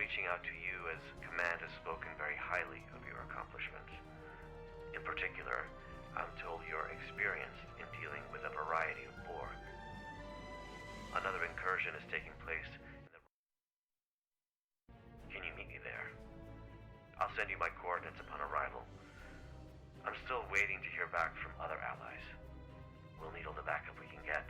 reaching out to you as Command has spoken very highly of your accomplishments. In particular, I'm told you're experienced in dealing with a variety of Borg. Another incursion is taking place in the... Can you meet me there? I'll send you my coordinates upon arrival. I'm still waiting to hear back from other allies. We'll need all the backup we can get.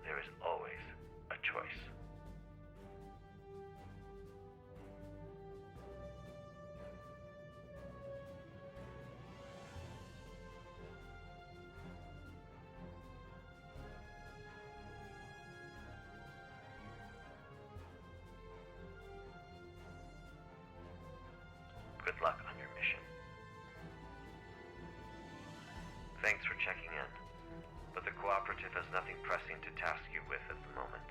There is always a choice. Good luck on your mission. Thanks for checking in, but the Cooperative has nothing pressing to task you with at the moment.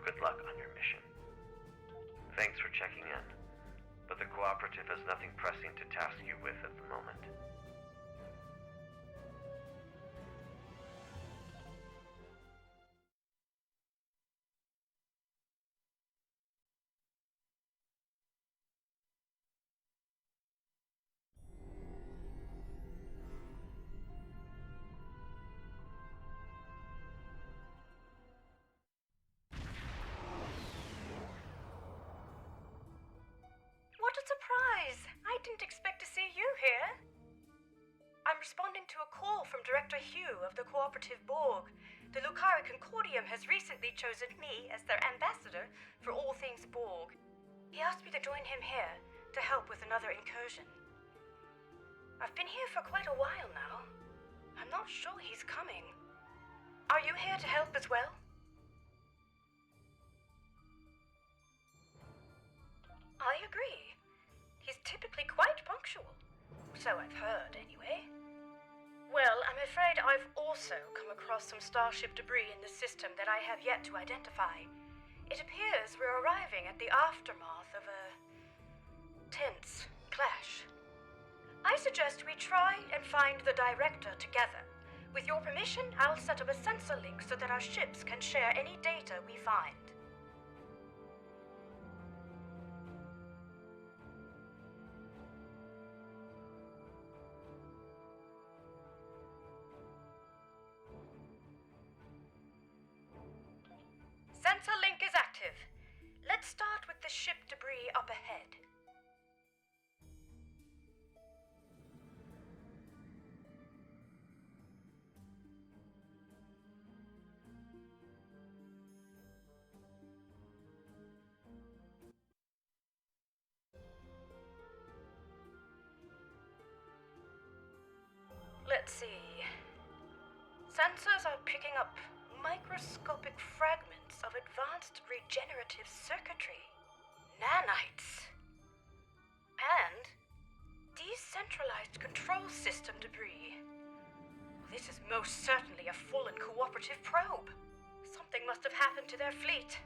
Good luck on your mission. Thanks for checking in, but the Cooperative has nothing pressing to task you with at the moment. I didn't expect to see you here. I'm responding to a call from Director Hugh of the Cooperative Borg. The Lucari Concordium has recently chosen me as their ambassador for all things Borg. He asked me to join him here to help with another incursion. I've been here for quite a while now. I'm not sure he's coming. Are you here to help as well? I agree. He's typically quite punctual. So I've heard, anyway. Well, I'm afraid I've also come across some starship debris in the system that I have yet to identify. It appears we're arriving at the aftermath of a tense clash. I suggest we try and find the director together. With your permission, I'll set up a sensor link so that our ships can share any data we find. Sensor link is active. Let's start with the ship debris up ahead. Let's see. Sensors are picking up microscopic fragments of advanced regenerative circuitry, nanites, and decentralized control system debris. This is most certainly a fallen Cooperative probe. Something must have happened to their fleet.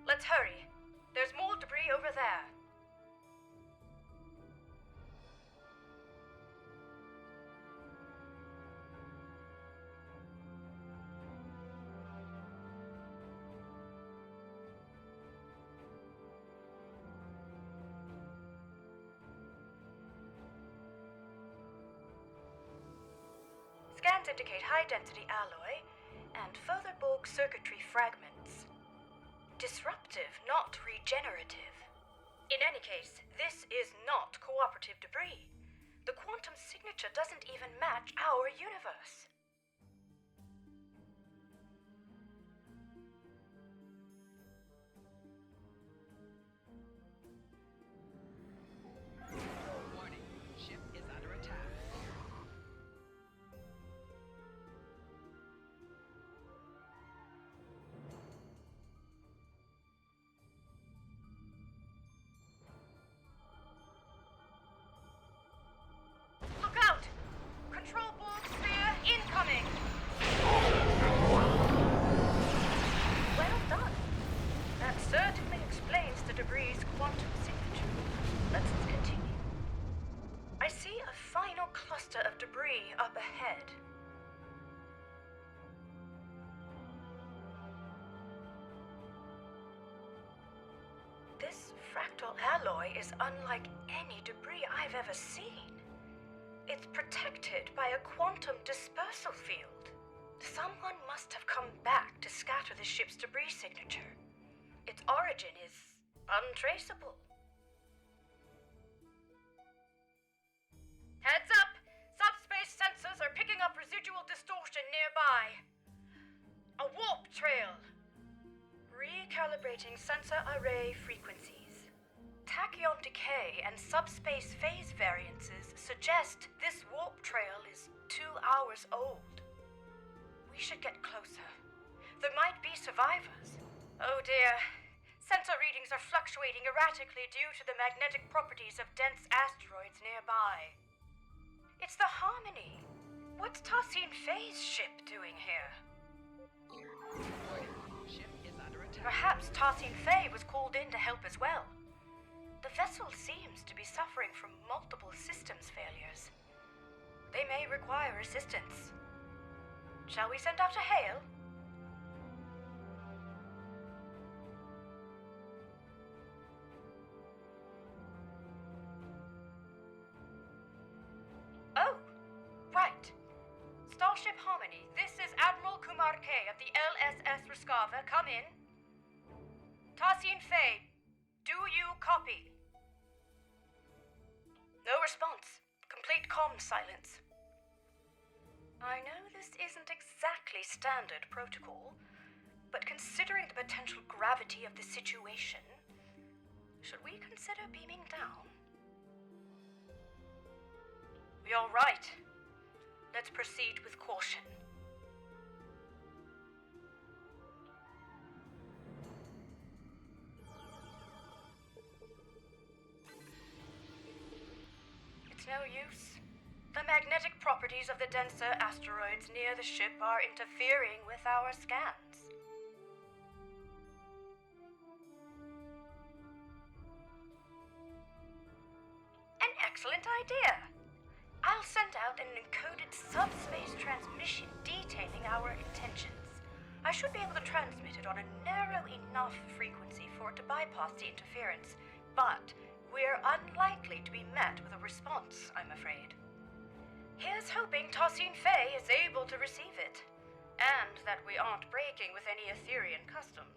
Let's hurry. There's more debris over there. Scans indicate high-density alloy and further Borg circuitry fragments. Disruptive, not regenerative. In any case, this is not cooperative debris. The quantum signature doesn't even match our universe. Warning, ship is under attack. Look out! Control borg sphere incoming! Well done. That certainly explains the debris' quantum signature. Let's continue. I see a final cluster of debris up ahead. This fractal alloy is unlike any debris I've ever seen. It's protected by a quantum dispersal field. Someone must have come back to scatter the ship's debris signature. Its origin is untraceable. Heads up! Subspace sensors are picking up residual distortion nearby. A warp trail. Recalibrating sensor array frequencies. Tachyon decay and subspace phase variances suggest this warp trail is 2 hours old. We should get closer. There might be survivors. Oh dear. Sensor readings are fluctuating erratically due to the magnetic properties of dense asteroids nearby. It's the Harmony. What's Tassine Faye's ship doing here? Warning, ship is under attack. Perhaps Tassine Faye was called in to help as well. The vessel seems to be suffering from multiple systems failures. They may require assistance. Shall we send out a hail? Oh, right. Starship Harmony, this is Admiral Kumar K of the LSS Rescava. Come in. Tassine Faye, do you copy? No response. Complete comm silence. I know this isn't exactly standard protocol, but considering the potential gravity of the situation, should we consider beaming down? You're right. Let's proceed with caution. It's no use. The magnetic properties of the denser asteroids near the ship are interfering with our scans. An excellent idea. I'll send out an encoded subspace transmission detailing our intentions. I should be able to transmit it on a narrow enough frequency for it to bypass the interference, but we're unlikely to be met with a response, I'm afraid. Here's hoping Tassine Faye is able to receive it, and that we aren't breaking with any Etherian customs.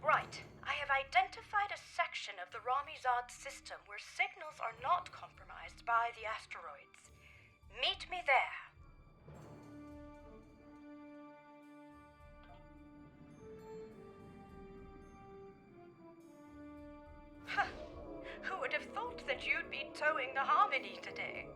Right. I have identified a section of the Ramizad system where signals are not compromised by the asteroids. Meet me there. Huh. Who would have thought that you'd be towing the Harmony today?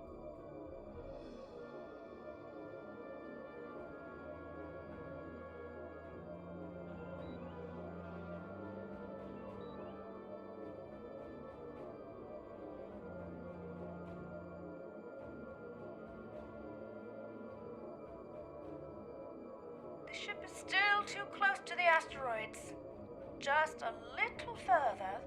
The ship is still too close to the asteroids. Just a little further.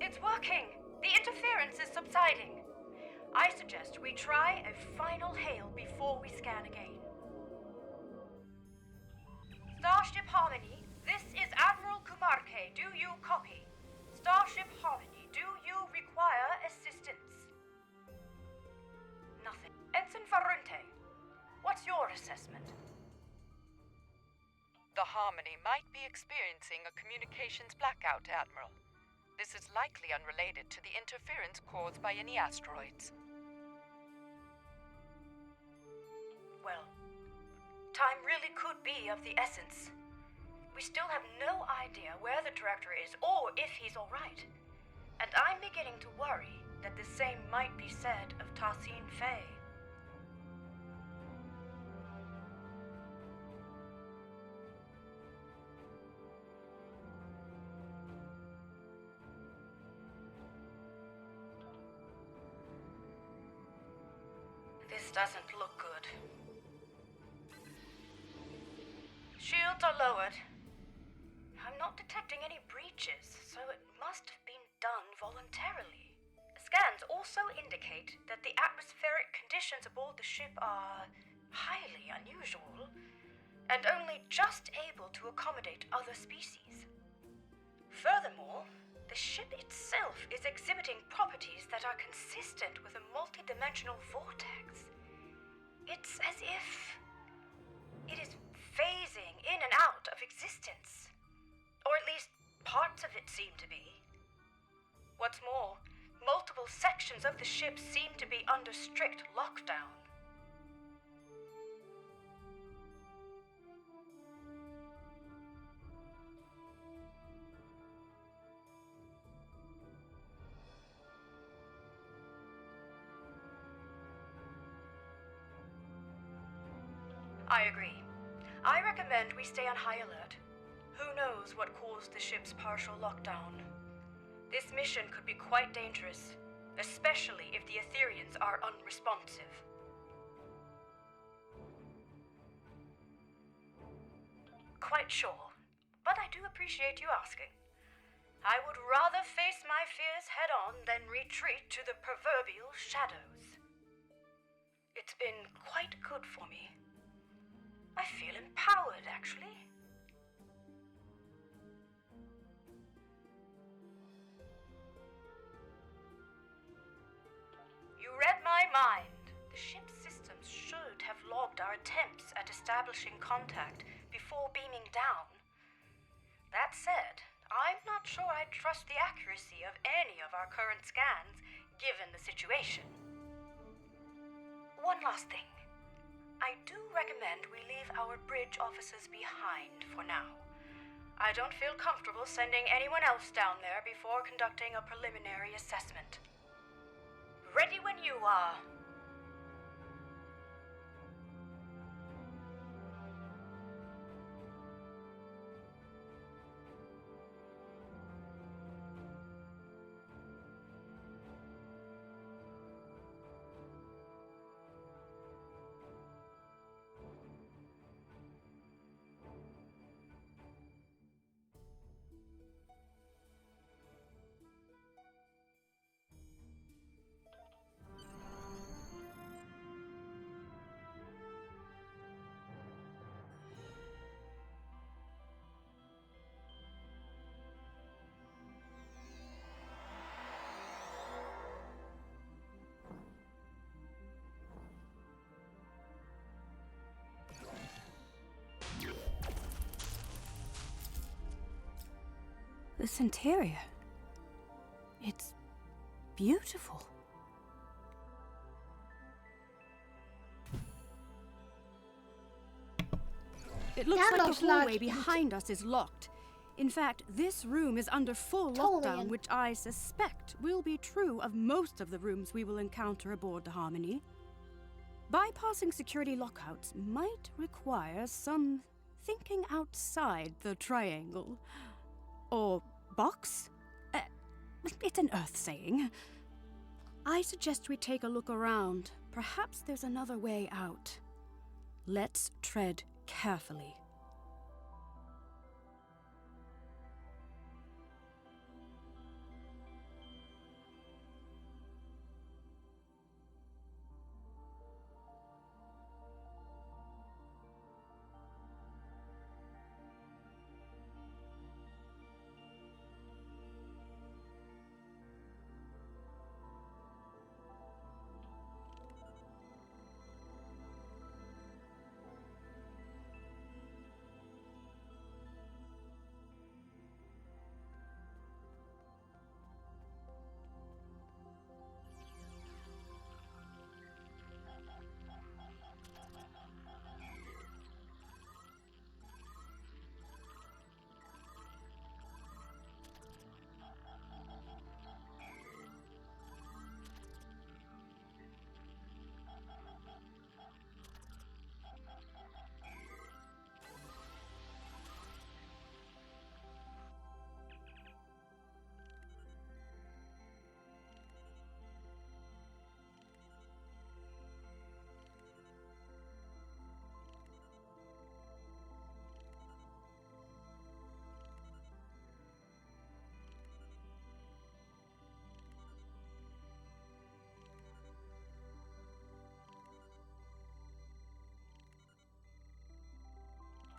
It's working! The interference is subsiding. I suggest we try a final hail before we scan again. Starship Harmony, this is Admiral Kumarke. Do you copy? Starship Harmony, do you require assistance? Nothing. Ensign Farunte, what's your assessment? The Harmony might be experiencing a communications blackout, Admiral. This is likely unrelated to the interference caused by any asteroids. Well, time really could be of the essence. We still have no idea where the director is or if he's alright. And I'm beginning to worry that the same might be said of Tassine Faye. This doesn't look good. Shields are lowered. I'm not detecting any breaches, so it must have been done voluntarily. Scans also indicate that the atmospheric conditions aboard the ship are highly unusual, and only just able to accommodate other species. Furthermore, the ship itself is exhibiting properties that are consistent with a multidimensional vortex. It's as if it is phasing in and out of existence. Or at least parts of it seem to be. What's more, multiple sections of the ship seem to be under strict lockdown. I agree. I recommend we stay on high alert. Who knows what caused the ship's partial lockdown? This mission could be quite dangerous, especially if the Etherians are unresponsive. Quite sure, but I do appreciate you asking. I would rather face my fears head-on than retreat to the proverbial shadows. It's been quite good for me. I feel empowered, actually. You read my mind. The ship's systems should have logged our attempts at establishing contact before beaming down. That said, I'm not sure I trust the accuracy of any of our current scans, given the situation. One last thing. I do recommend we leave our bridge officers behind for now. I don't feel comfortable sending anyone else down there before conducting a preliminary assessment. Ready when you are. This interior. It's beautiful. It looks like the hallway behind us is locked. In fact, this room is under full lockdown, which I suspect will be true of most of the rooms we will encounter aboard the Harmony. Bypassing security lockouts might require some thinking outside the triangle. Or box? It's an Earth saying. I suggest we take a look around. Perhaps there's another way out. Let's tread carefully.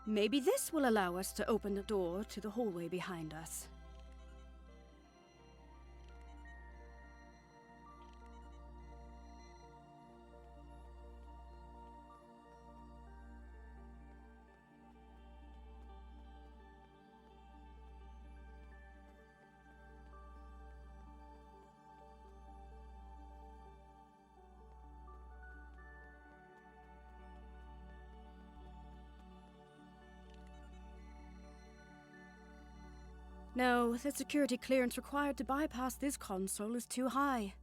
Maybe this will allow us to open the door to the hallway behind us. No, the security clearance required to bypass this console is too high.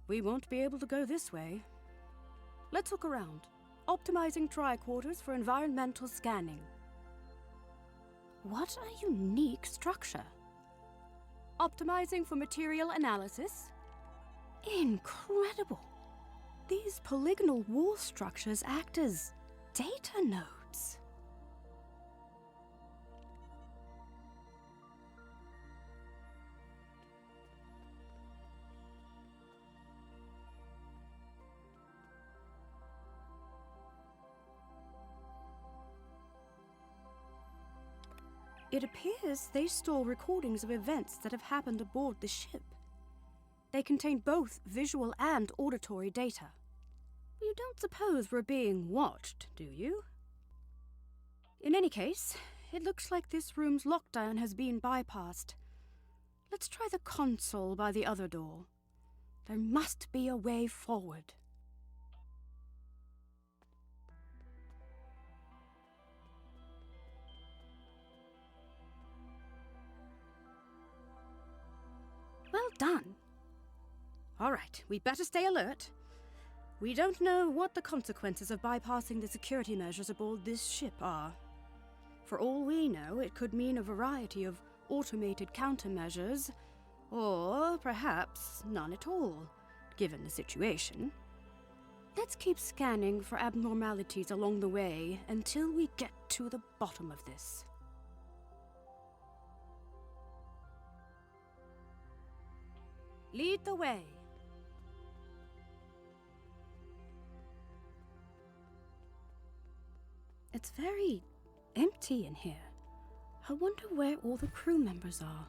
We won't be able to go this way. Let's look around. Optimizing tricorders for environmental scanning. What a unique structure. Optimizing for material analysis. Incredible. These polygonal wall structures act as data nodes. It appears they store recordings of events that have happened aboard the ship. They contain both visual and auditory data. You don't suppose we're being watched, do you? In any case, it looks like this room's lockdown has been bypassed. Let's try the console by the other door. There must be a way forward. Well done. All right, we'd better stay alert. We don't know what the consequences of bypassing the security measures aboard this ship are. For all we know, it could mean a variety of automated countermeasures, or perhaps none at all, given the situation. Let's keep scanning for abnormalities along the way until we get to the bottom of this. Lead the way. It's very empty in here. I wonder where all the crew members are.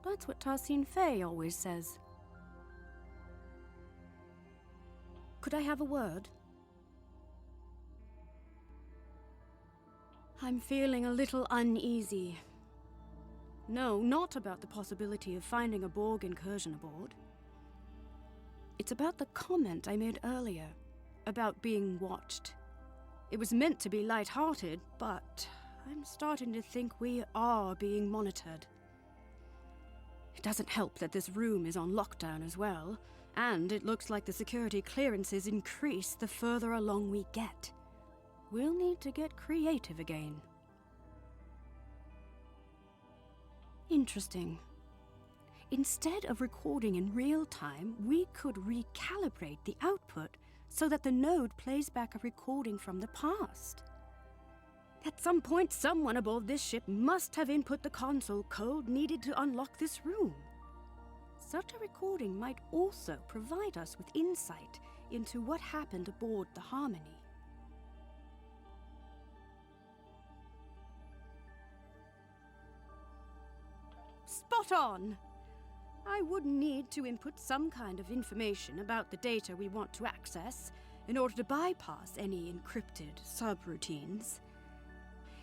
That's what Tarsine Faye always says. Could I have a word? I'm feeling a little uneasy. No, not about the possibility of finding a Borg incursion aboard. It's about the comment I made earlier, about being watched. It was meant to be light-hearted, but I'm starting to think we are being monitored. It doesn't help that this room is on lockdown as well, and it looks like the security clearances increase the further along we get. We'll need to get creative again. Interesting. Instead of recording in real time, we could recalibrate the output so that the node plays back a recording from the past. At some point, someone aboard this ship must have input the console code needed to unlock this room. Such a recording might also provide us with insight into what happened aboard the Harmony. Spot on! I would need to input some kind of information about the data we want to access in order to bypass any encrypted subroutines.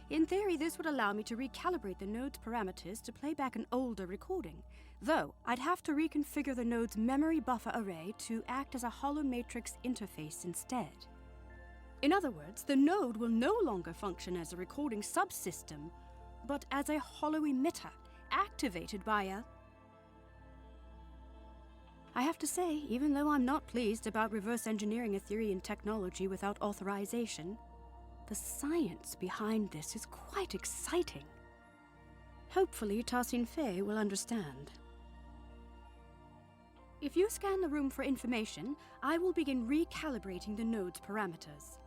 In theory, this would allow me to recalibrate the node's parameters to play back an older recording, though I'd have to reconfigure the node's memory buffer array to act as a hollow matrix interface instead. In other words, the node will no longer function as a recording subsystem, but as a hollow emitter, activated by a... I have to say, even though I'm not pleased about reverse engineering a theory in technology without authorization, the science behind this is quite exciting. Hopefully, Tassin Fei will understand. If you scan the room for information, I will begin recalibrating the node's parameters.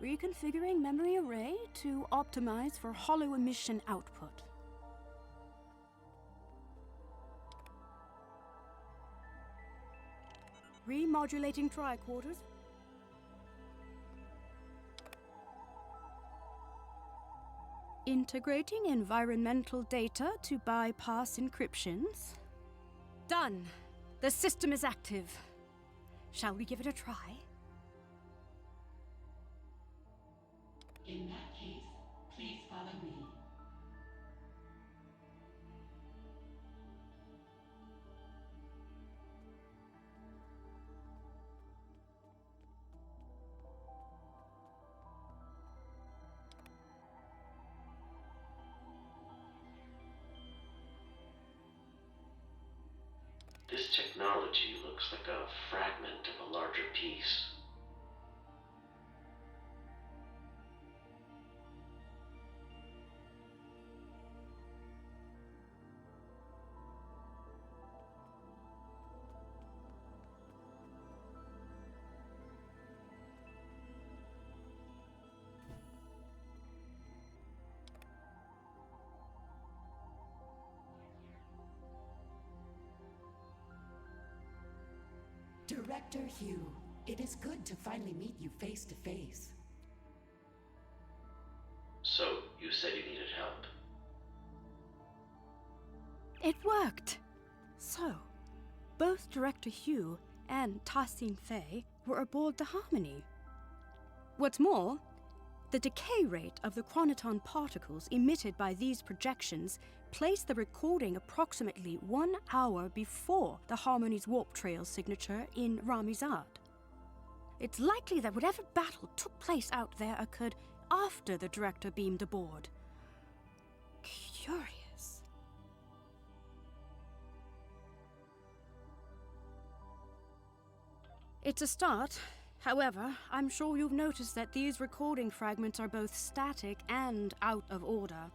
Reconfiguring memory array to optimize for hollow emission output. Remodulating tricorders. Integrating environmental data to bypass encryptions. Done! The system is active. Shall we give it a try? In that case, please follow me. This technology looks like a fragment of a larger piece. Director Hugh, it is good to finally meet you face to face. So, you said you needed help. It worked! So, both Director Hugh and Tassin Fei were aboard the Harmony. What's more, the decay rate of the chronoton particles emitted by these projections placed the recording approximately 1 hour before the Harmony's warp trail signature in Ramizad. It's likely that whatever battle took place out there occurred after the director beamed aboard. Curious. It's a start. However, I'm sure you've noticed that these recording fragments are both static and out of order.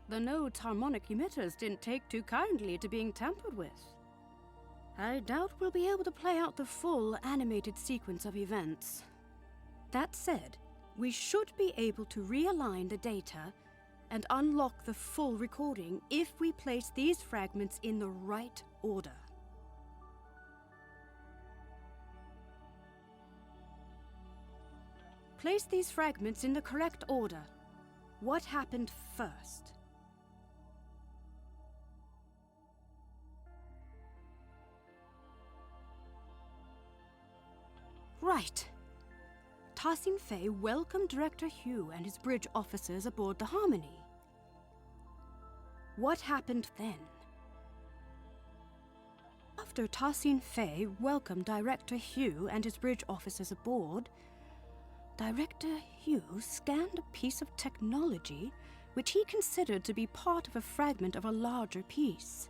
The node's harmonic emitters didn't take too kindly to being tampered with. I doubt we'll be able to play out the full animated sequence of events. That said, we should be able to realign the data and unlock the full recording if we place these fragments in the right order. Place these fragments in the correct order. What happened first? Right. Tassin Fei welcomed Director Hugh and his bridge officers aboard the Harmony. What happened then? After Tassin Fei welcomed Director Hugh and his bridge officers aboard, Director Hugh scanned a piece of technology which he considered to be part of a fragment of a larger piece.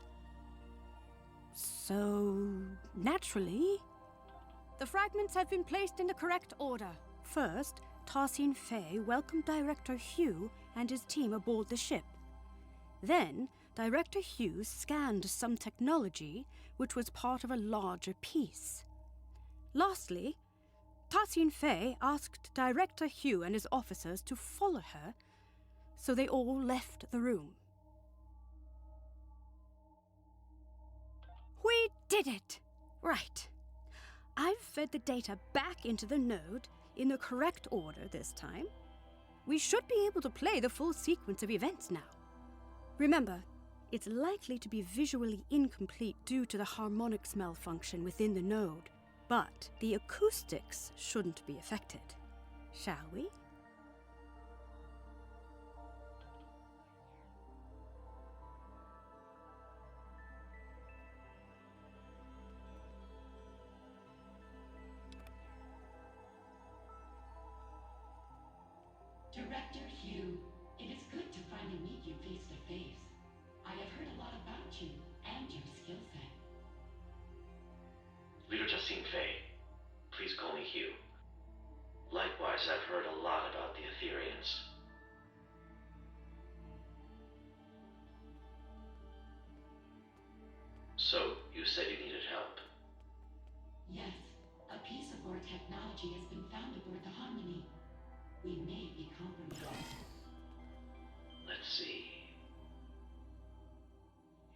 So, naturally, the fragments have been placed in the correct order. First, Tassin Fei welcomed Director Hugh and his team aboard the ship. Then, Director Hugh scanned some technology which was part of a larger piece. Lastly, Tassine Fei asked Director Hugh and his officers to follow her, so they all left the room. We did it! Right. I've fed the data back into the node in the correct order this time. We should be able to play the full sequence of events now. Remember, it's likely to be visually incomplete due to the harmonics malfunction within the node, but the acoustics shouldn't be affected. Shall we? Director Hugh, it is good to finally meet you face to face. I have heard a lot about you and your skill set. Leader Tassine Fei, please call me Hugh. Likewise, I've heard a lot about the Etherians. So, you said you needed help. Yes, a piece of our technology has been found aboard the Harmony. We may be compromised. Let's see.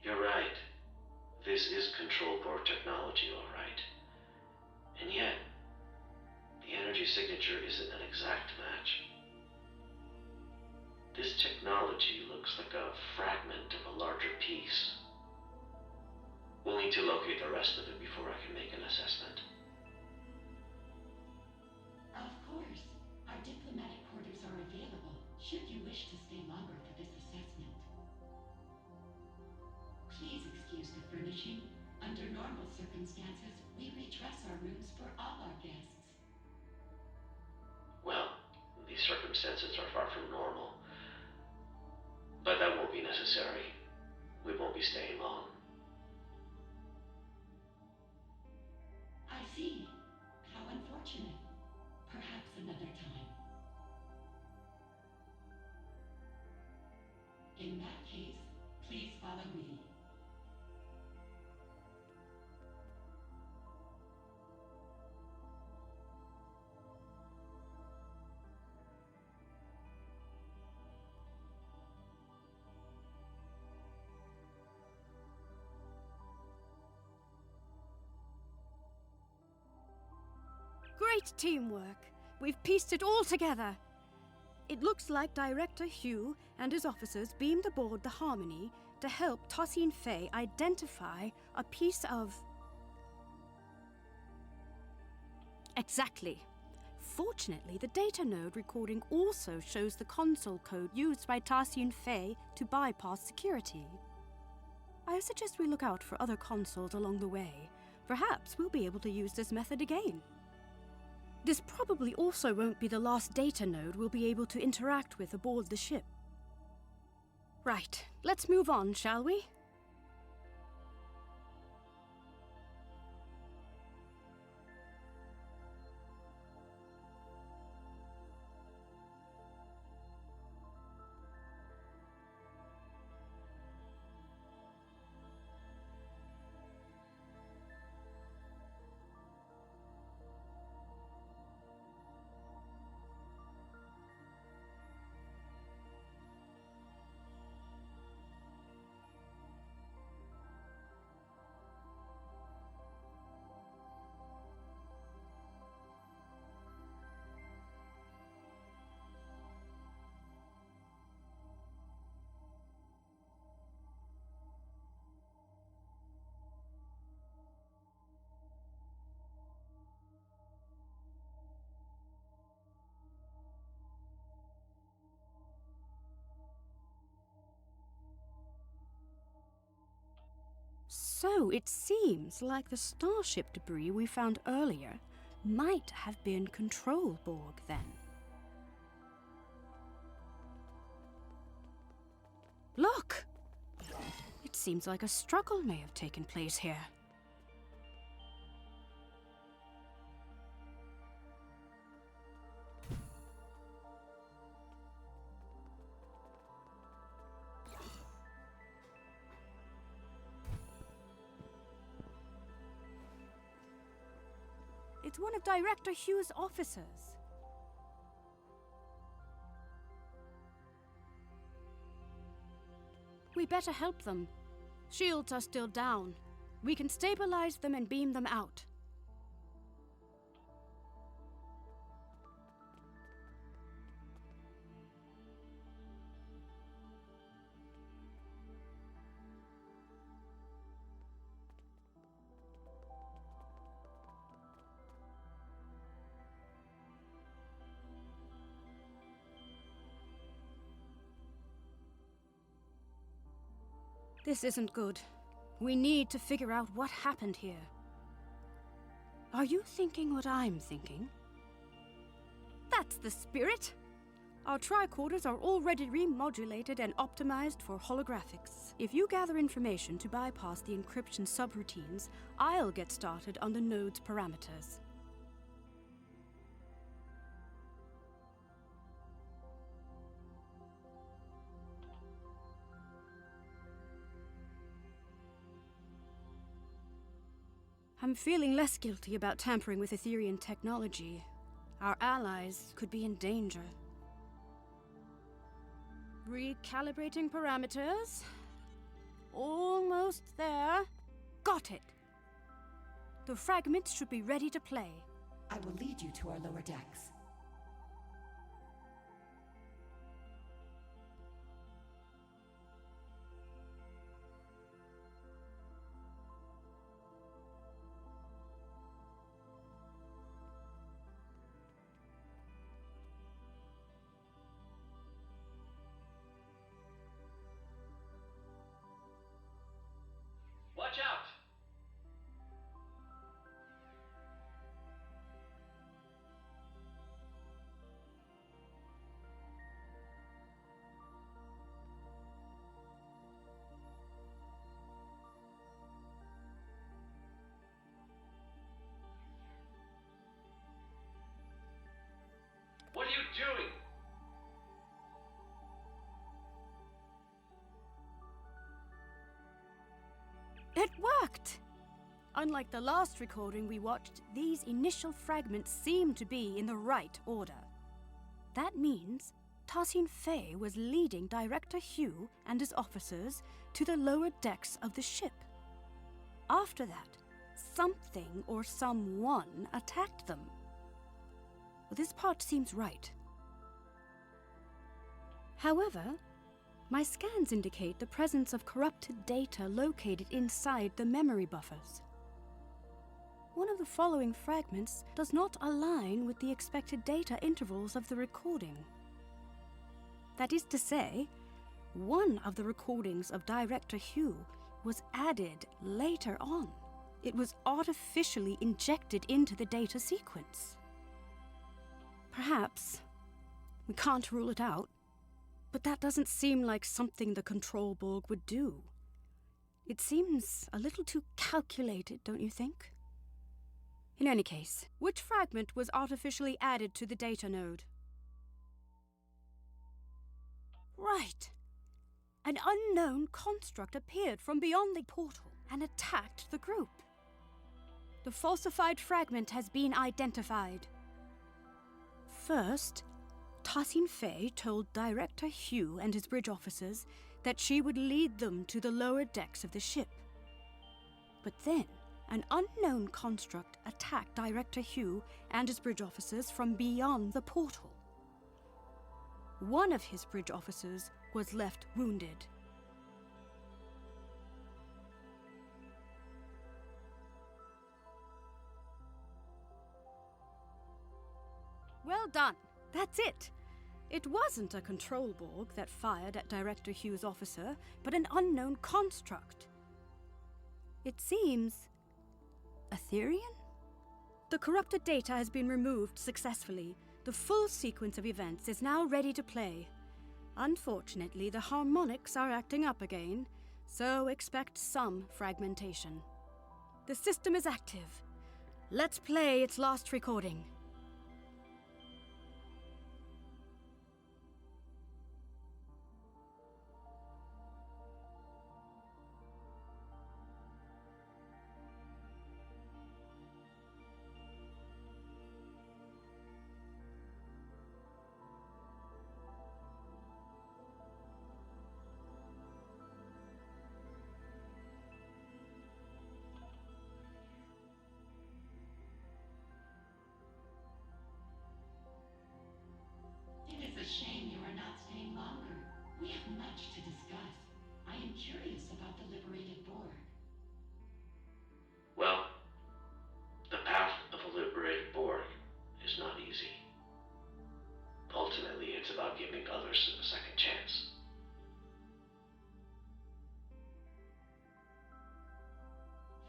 You're right. This is control board technology, all right. And yet, the energy signature isn't an exact match. This technology looks like a fragment of a larger piece. We'll need to locate the rest of it before I can make an assessment. Of course. Our diplomatic quarters are available, should you wish to stay longer for this assessment. Please excuse the furnishing. Under normal circumstances, we redress our rooms for all our guests. Well, these circumstances are far from normal. But that won't be necessary. We won't be staying long. I see. How unfortunate. Perhaps another time. In that case, please follow me. Great teamwork. We've pieced it all together. It looks like Director Hugh and his officers beamed aboard the Harmony to help Tassine Fei identify a piece of... Exactly. Fortunately, the data node recording also shows the console code used by Tassine Fei to bypass security. I suggest we look out for other consoles along the way. Perhaps we'll be able to use this method again. This probably also won't be the last data node we'll be able to interact with aboard the ship. Right, let's move on, shall we? So it seems like the starship debris we found earlier might have been control borg then. Look! It seems like a struggle may have taken place here. It's one of Director Hugh's officers. We better help them. Shields are still down. We can stabilize them and beam them out. This isn't good. We need to figure out what happened here. Are you thinking what I'm thinking? That's the spirit! Our tricorders are already remodulated and optimized for holographics. If you gather information to bypass the encryption subroutines, I'll get started on the node's parameters. I'm feeling less guilty about tampering with Etherian technology. Our allies could be in danger. Recalibrating parameters. Almost there. Got it. The fragments should be ready to play. I will lead you to our lower decks. Watch out! What are you doing? It worked! Unlike the last recording we watched, these initial fragments seem to be in the right order. That means Tassin Fey was leading Director Hugh and his officers to the lower decks of the ship. After that, something or someone attacked them. This part seems right. However, my scans indicate the presence of corrupted data located inside the memory buffers. One of the following fragments does not align with the expected data intervals of the recording. That is to say, one of the recordings of Director Hugh was added later on. It was artificially injected into the data sequence. Perhaps. We can't rule it out. But that doesn't seem like something the control borg would do. It seems a little too calculated, don't you think? In any case, which fragment was artificially added to the data node? Right. An unknown construct appeared from beyond the portal and attacked the group. The falsified fragment has been identified. First, Tassin Fey told Director Hugh and his bridge officers that she would lead them to the lower decks of the ship. But then, an unknown construct attacked Director Hugh and his bridge officers from beyond the portal. One of his bridge officers was left wounded. Well done. That's it. It wasn't a control borg that fired at Director Hugh's officer, but an unknown construct. It seems Etherian? The corrupted data has been removed successfully. The full sequence of events is now ready to play. Unfortunately, the harmonics are acting up again, so expect some fragmentation. The system is active. Let's play its last recording. am curious about the liberated Borg. Well, the path of a liberated Borg is not easy. Ultimately, it's about giving others a second chance.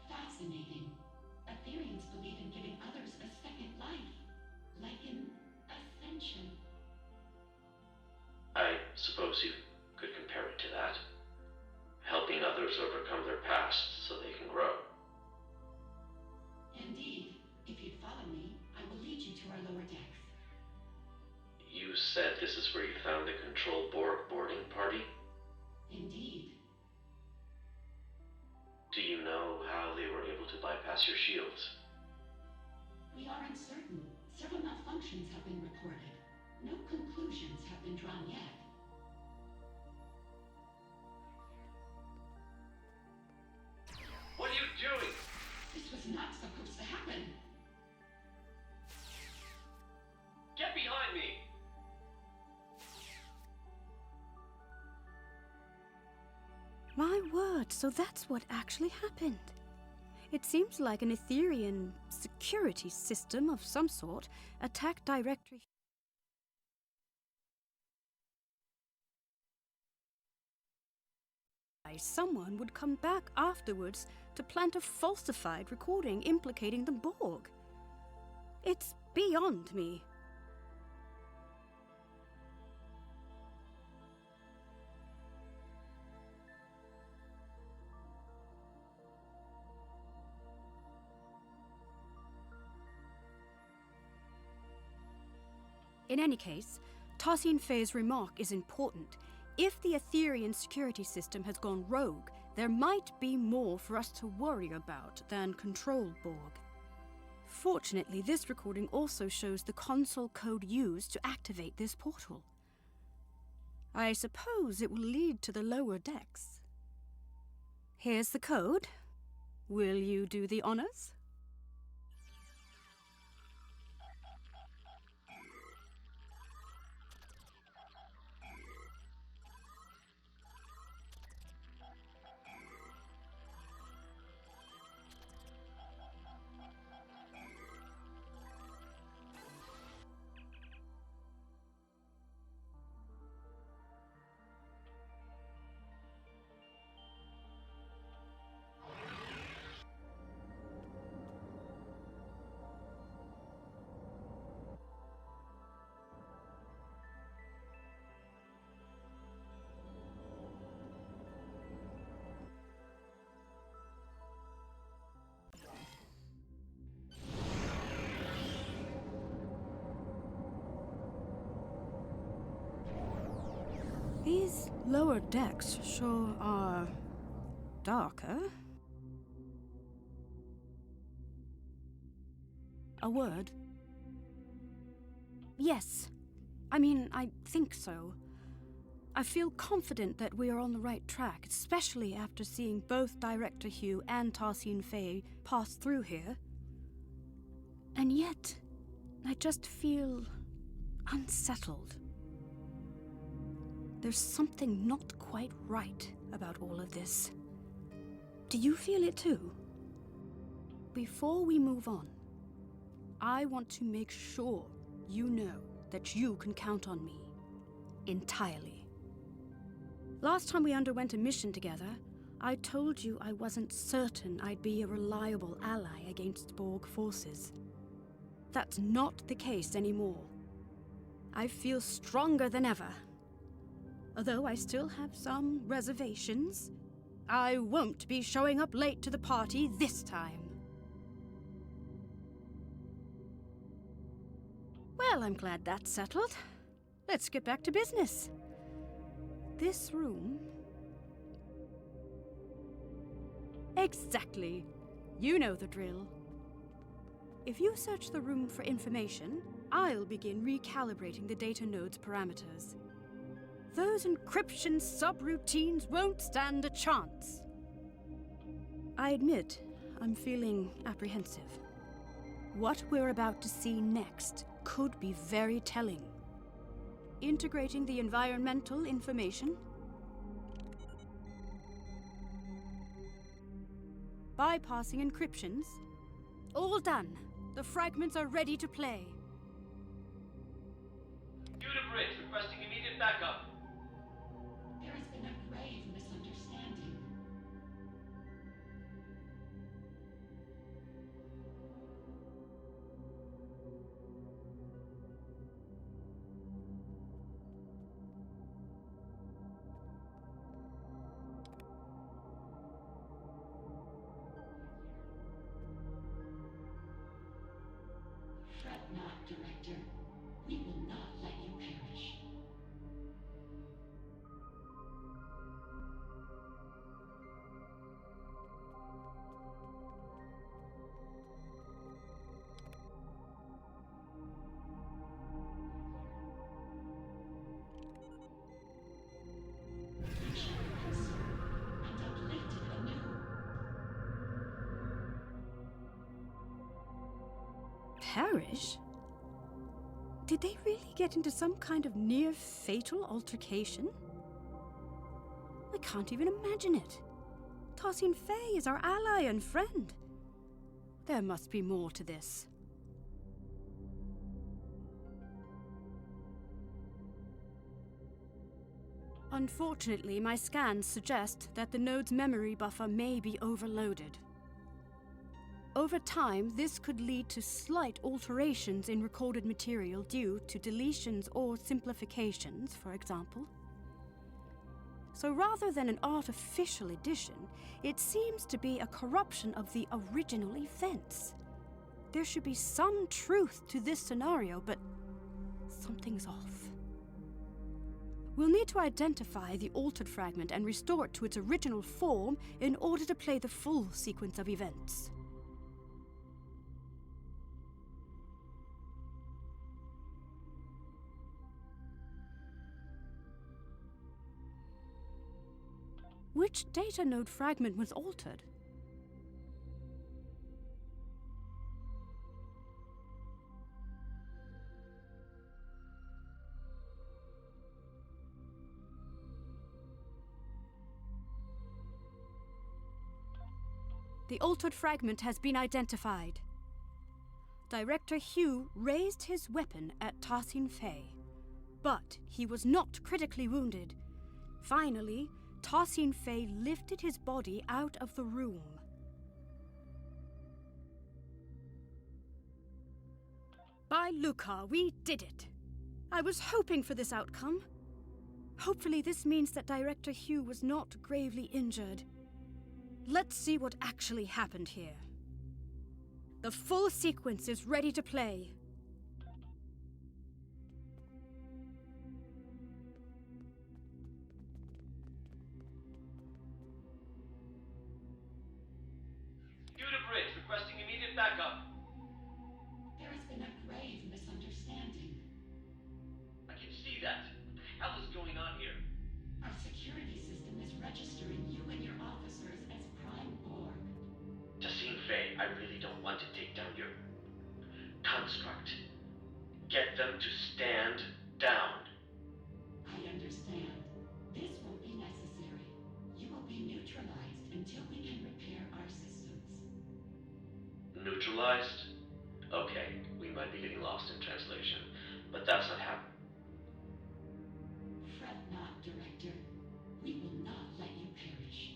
Fascinating. Ethereans believe in giving others a second life, like an ascension. I suppose you could compare it to that. Helping others overcome their past so they can grow. Indeed. If you'd follow me, I will lead you to our lower decks. You said this is where you found the control Borg boarding party? Indeed. Do you know how they were able to bypass your shields? We are uncertain. Several malfunctions have been reported. No conclusions have been drawn yet. What are you doing? This was not supposed to happen. Get behind me! My word, so that's what actually happened. It seems like an Etherean security system of some sort attacked Director Someone would come back afterwards to plant a falsified recording implicating the Borg. It's beyond me. In any case, Tassine Fei's remark is important. If the Etherean security system has gone rogue, there might be more for us to worry about than Control Borg. Fortunately, this recording also shows the console code used to activate this portal. I suppose it will lead to the lower decks. Here's the code. Will you do the honors? These lower decks sure are darker. A word? Yes. I think so. I feel confident that we are on the right track, especially after seeing both Director Hugh and Tassine Fei pass through here. And yet, I just feel unsettled. There's something not quite right about all of this. Do you feel it too? Before we move on, I want to make sure you know that you can count on me. Entirely. Last time we underwent a mission together, I told you I wasn't certain I'd be a reliable ally against Borg forces. That's not the case anymore. I feel stronger than ever. Although I still have some reservations, I won't be showing up late to the party this time. Well, I'm glad that's settled. Let's get back to business. This room... Exactly. You know the drill. If you search the room for information, I'll begin recalibrating the data node's parameters. Those encryption subroutines won't stand a chance. I admit, I'm feeling apprehensive. What we're about to see next could be very telling. Integrating the environmental information. bypassing encryptions. All done. The fragments are ready to play. Hugh to bridge, requesting immediate backup. There has been a grave misunderstanding. Fret not, Director. We will not let you perish. You shall be conserved and uplifted anew. Perish? Did they really get into some kind of near-fatal altercation? I can't even imagine it. Tassine Fey is our ally and friend. There must be more to this. Unfortunately, my scans suggest that the node's memory buffer may be overloaded. Over time, this could lead to slight alterations in recorded material due to deletions or simplifications, for example. So rather than an artificial addition, it seems to be a corruption of the original events. There should be some truth to this scenario, but something's off. We'll need to identify the altered fragment and restore it to its original form in order to play the full sequence of events. Which data node fragment was altered? The altered fragment has been identified. Director Hugh raised his weapon at Tassine Fey, but he was not critically wounded. Finally, Tassine Fey lifted his body out of the room. By Lucar, we did it. I was hoping for this outcome. Hopefully this means that Director Hugh was not gravely injured. Let's see what actually happened here. The full sequence is ready to play. Hugh to bridge, requesting immediate backup. There has been a grave misunderstanding. I can see that. What the hell is going on here? Our security system is registering you and your officers as prime borg. Tassine Fey, I really don't want to take down your construct. Get them to stand down. I understand. This won't be necessary. You will be neutralized until we can repair our systems. Neutralized? Okay, we might be getting lost in translation, but that's not happening. Fret not, Director. We will not let you perish.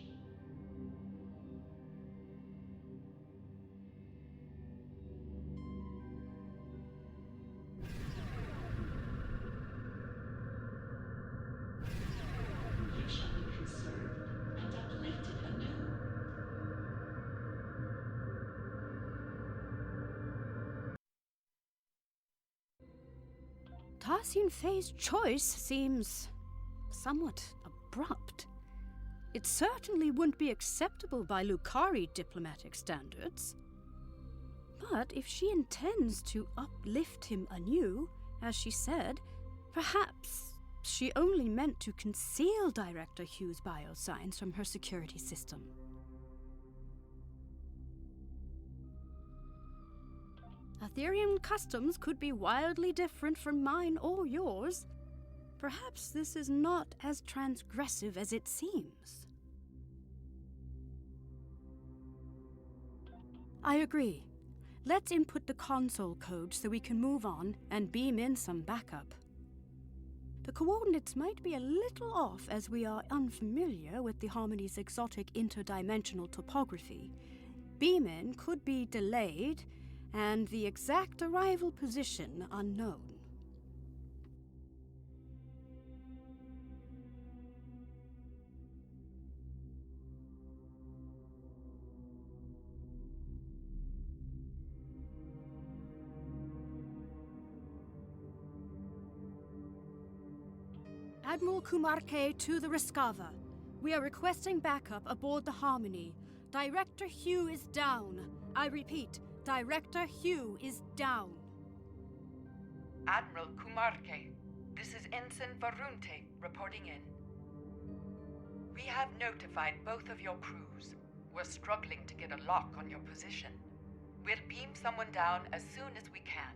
You shall be conserved and uplifted anew. Tassine Fey's choice seems somewhat abrupt. It certainly wouldn't be acceptable by Lucari diplomatic standards. But if she intends to uplift him anew, as she said, perhaps she only meant to conceal Director Hugh's biosigns from her security system. Aetherian customs could be wildly different from mine or yours. Perhaps this is not as transgressive as it seems. I agree. Let's input the console code so we can move on and beam in some backup. The coordinates might be a little off as we are unfamiliar with the Harmony's exotic interdimensional topography. Beam-in could be delayed, and the exact arrival position unknown. Admiral Kumarke to the Riskava. We are requesting backup aboard the Harmony. Director Hugh is down. I repeat, Director Hugh is down. Admiral Kumarke, this is Ensign Varunte reporting in. We have notified both of your crews. We're struggling to get a lock on your position. We'll beam someone down as soon as we can.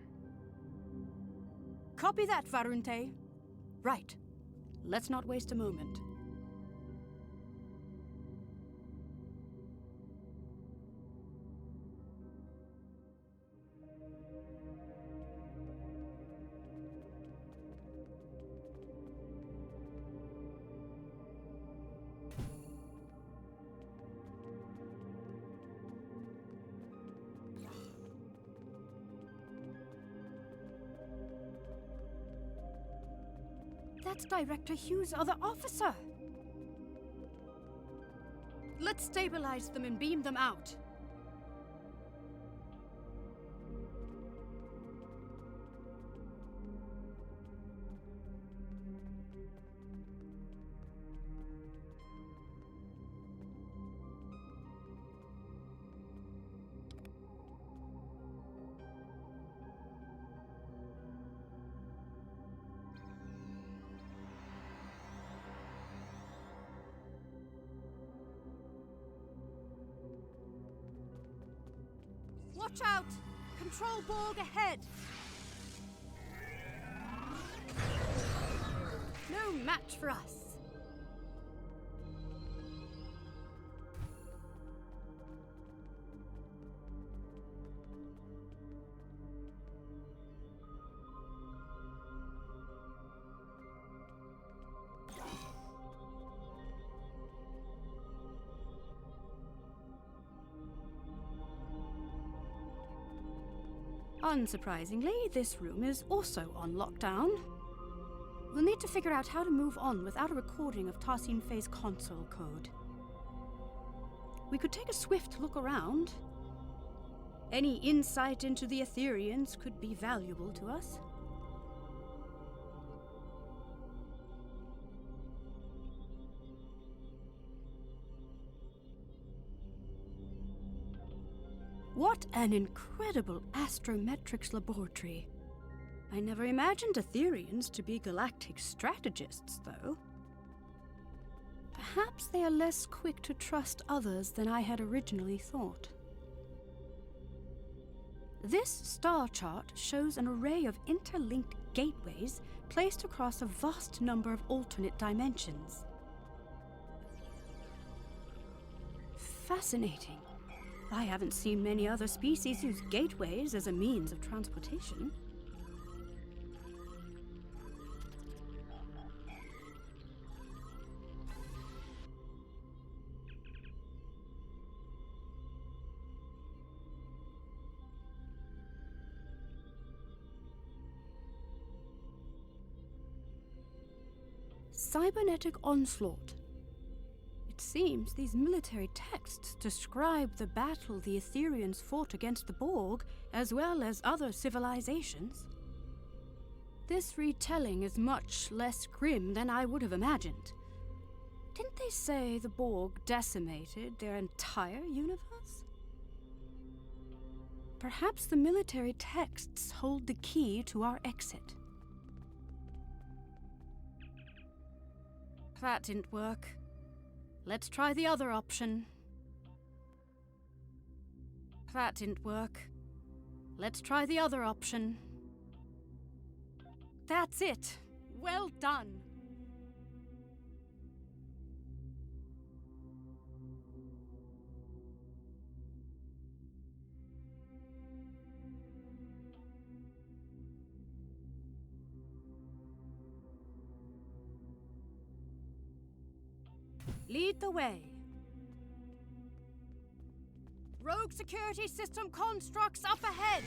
Copy that, Varunte. Right. Let's not waste a moment. That's Director Hugh's other officer. Let's stabilize them and beam them out. Watch out! Control Borg ahead! No match for us. Unsurprisingly, this room is also on lockdown. We'll need to figure out how to move on without a recording of Tassin Fei's console code. We could take a swift look around. Any insight into the Etherians could be valuable to us. What an incredible astrometrics laboratory. I never imagined Etherians to be galactic strategists, though. Perhaps they are less quick to trust others than I had originally thought. This star chart shows an array of interlinked gateways placed across a vast number of alternate dimensions. Fascinating. I haven't seen many other species use gateways as a means of transportation. Cybernetic onslaught. It seems these military texts describe the battle the Etherians fought against the Borg, as well as other civilizations. This retelling is much less grim than I would have imagined. Didn't they say the Borg decimated their entire universe? Perhaps the military texts hold the key to our exit. That didn't work. Let's try the other option. That didn't work. Let's try the other option. That's it. Well done. lead the way. Rogue security system constructs up ahead!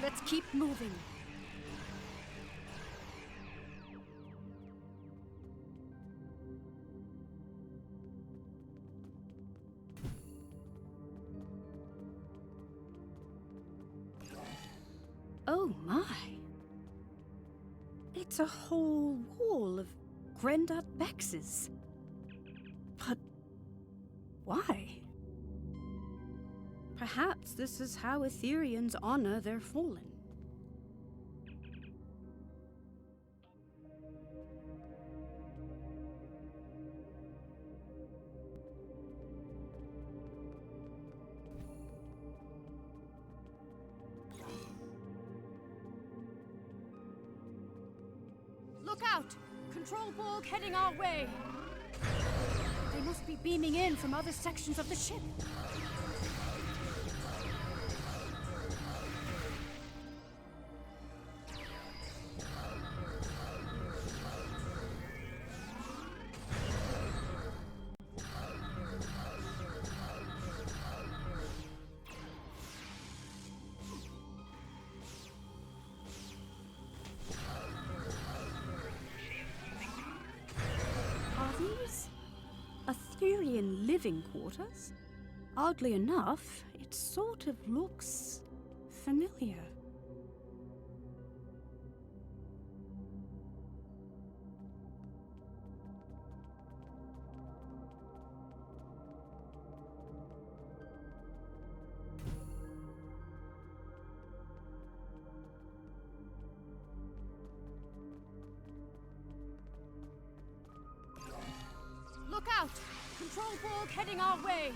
Let's keep moving. Oh my. It's a whole wall of Grendar Bexes. But why? Perhaps this is how Etherians honor their fallen. Look out! Control Borg heading our way! They must be beaming in from other sections of the ship. Etherian living quarters? Oddly enough, it sort of looks familiar. Look out! Control Borg heading our way!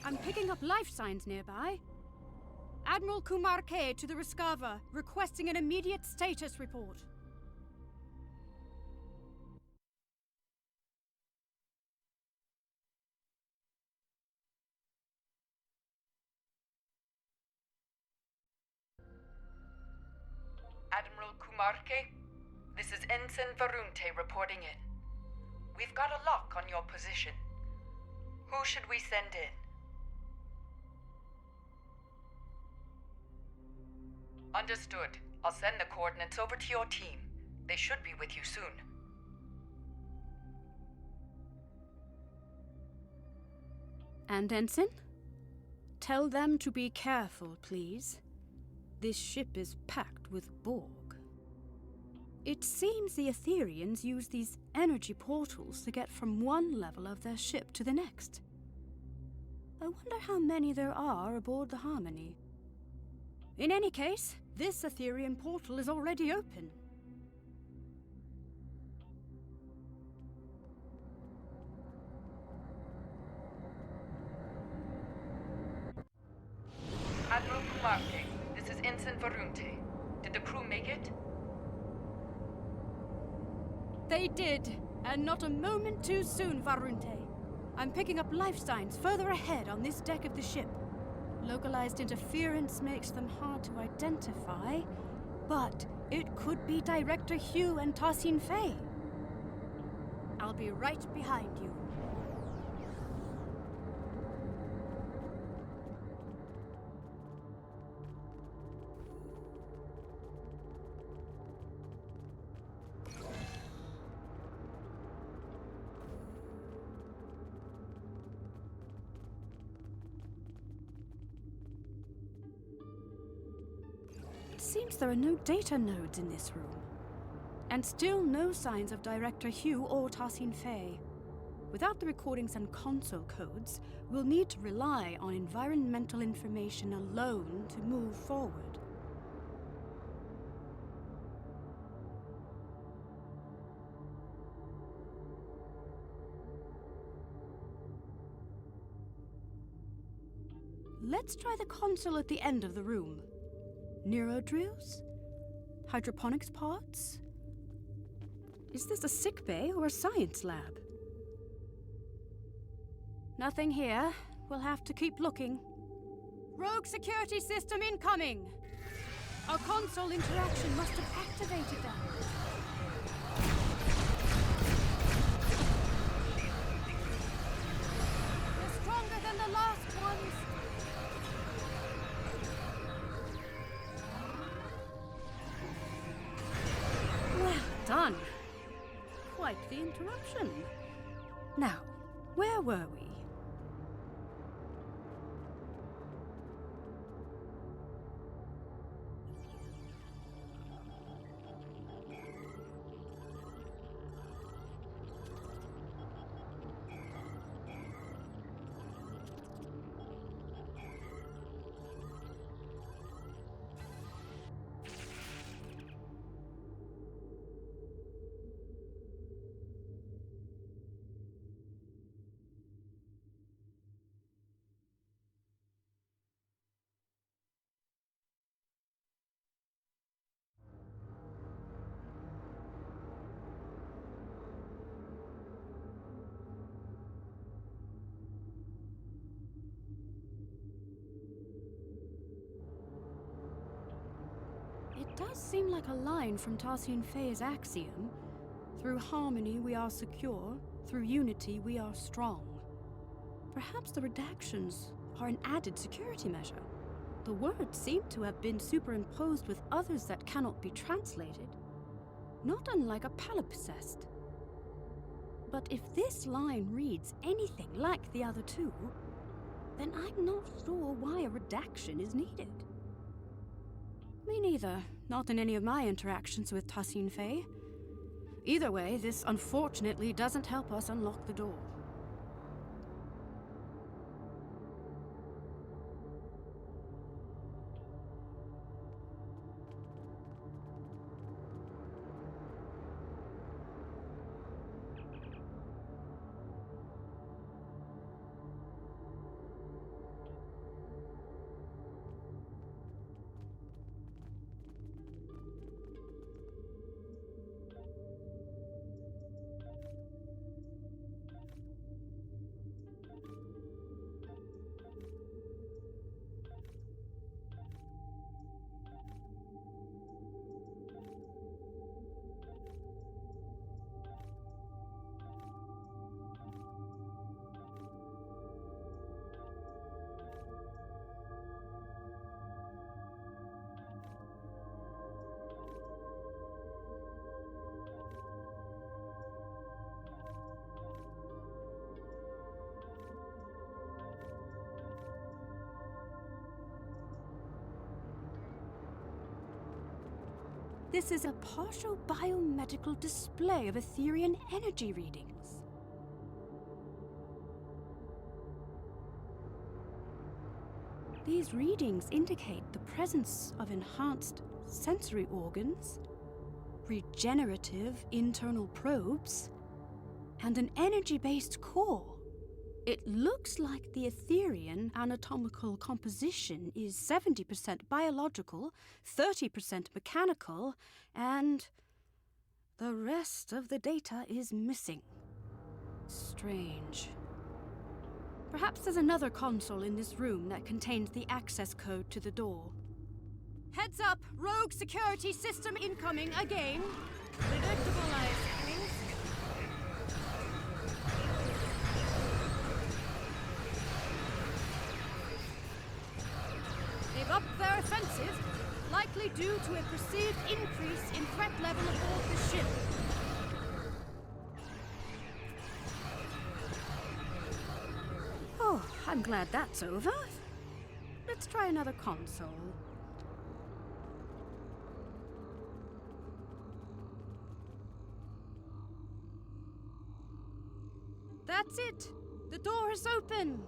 I'm picking up life signs nearby. Admiral Kumar K to the Rescava, requesting an immediate status report. Admiral Kumar K, this is Ensign Varunte reporting in. We've got a lock on your position. Who should we send in? Understood. I'll send the coordinates over to your team. They should be with you soon. And Ensign? Tell them to be careful, please. This ship is packed with Borg. It seems the Etherians use these energy portals to get from one level of their ship to the next. I wonder how many there are aboard the Harmony. In any case, this Etherian portal is already open. Admiral Kumarte, this is Ensign Varunte. Did the crew make it? They did. And not a moment too soon, Varunte. I'm picking up life signs further ahead on this deck of the ship. Localized interference makes them hard to identify, but it could be Director Hugh and Tassin Fei. I'll be right behind you. It seems there are no data nodes in this room. And still no signs of Director Hugh or Tassin Fei. Without the recordings and console codes, we'll need to rely on environmental information alone to move forward. Let's try the console at the end of the room. Neurodrills? Hydroponics pods? Is this a sick bay or a science lab? Nothing here. We'll have to keep looking. Rogue security system incoming! Our console interaction must have activated them. They're stronger than the last ones! Well done. Quite the interruption. Now, where were we? It does seem like a line from Tassin Fei's Axiom. Through harmony we are secure, through unity we are strong. Perhaps the redactions are an added security measure. The words seem to have been superimposed with others that cannot be translated, not unlike a palimpsest. But if this line reads anything like the other two, then I'm not sure why a redaction is needed. Me neither. Not in any of my interactions with Tassin Fei. Either way, this unfortunately doesn't help us unlock the door. This is a partial biomedical display of Etherian energy readings. These readings indicate the presence of enhanced sensory organs, regenerative internal probes, and an energy-based core. It looks like the Etherian anatomical composition is 70% biological, 30% mechanical, and The rest of the data is missing. Strange. Perhaps there's another console in this room that contains the access code to the door. Heads up! Rogue security system incoming again! Predictable, I suppose. They've upped their offensive, likely due to a perceived increase in threat level aboard the ship. Oh, I'm glad that's over. Let's try another console. That's it! The door is open!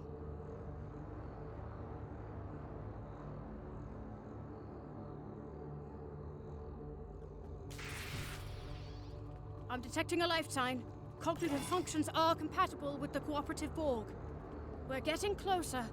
I'm detecting a life sign. Cognitive functions are compatible with the cooperative Borg. We're getting closer.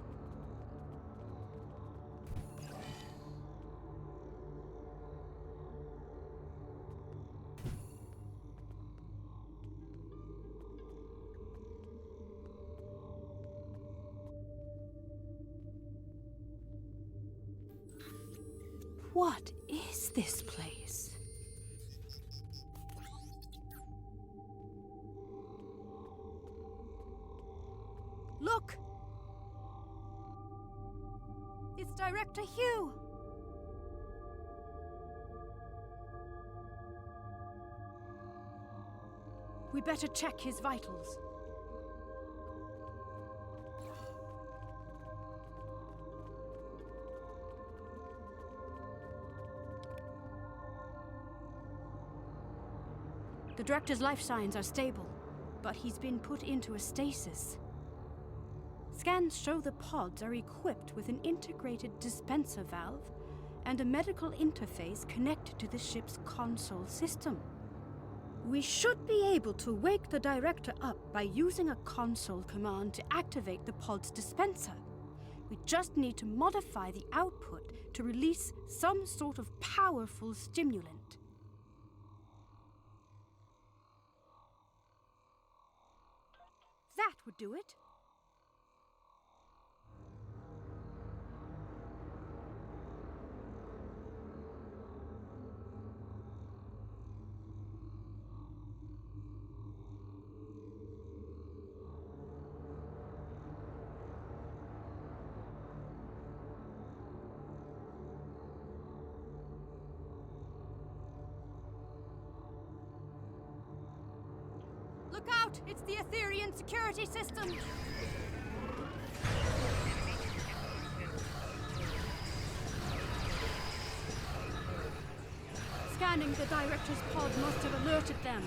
What is this place? Look! It's Director Hugh! We better check his vitals. The Director's life signs are stable, but he's been put into a stasis. Scans show the pods are equipped with an integrated dispenser valve and a medical interface connected to the ship's console system. We should be able to wake the Director up by using a console command to activate the pod's dispenser. We just need to modify the output to release some sort of powerful stimulant. That would do it. Look out! It's the Etherean security system! Scanning the Director's pod must have alerted them.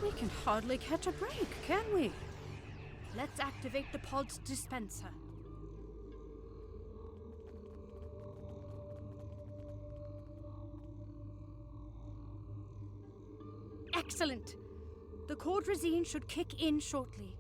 We can hardly catch a break, can we? Let's activate the pod's dispenser. Excellent! The cordrazine should kick in shortly.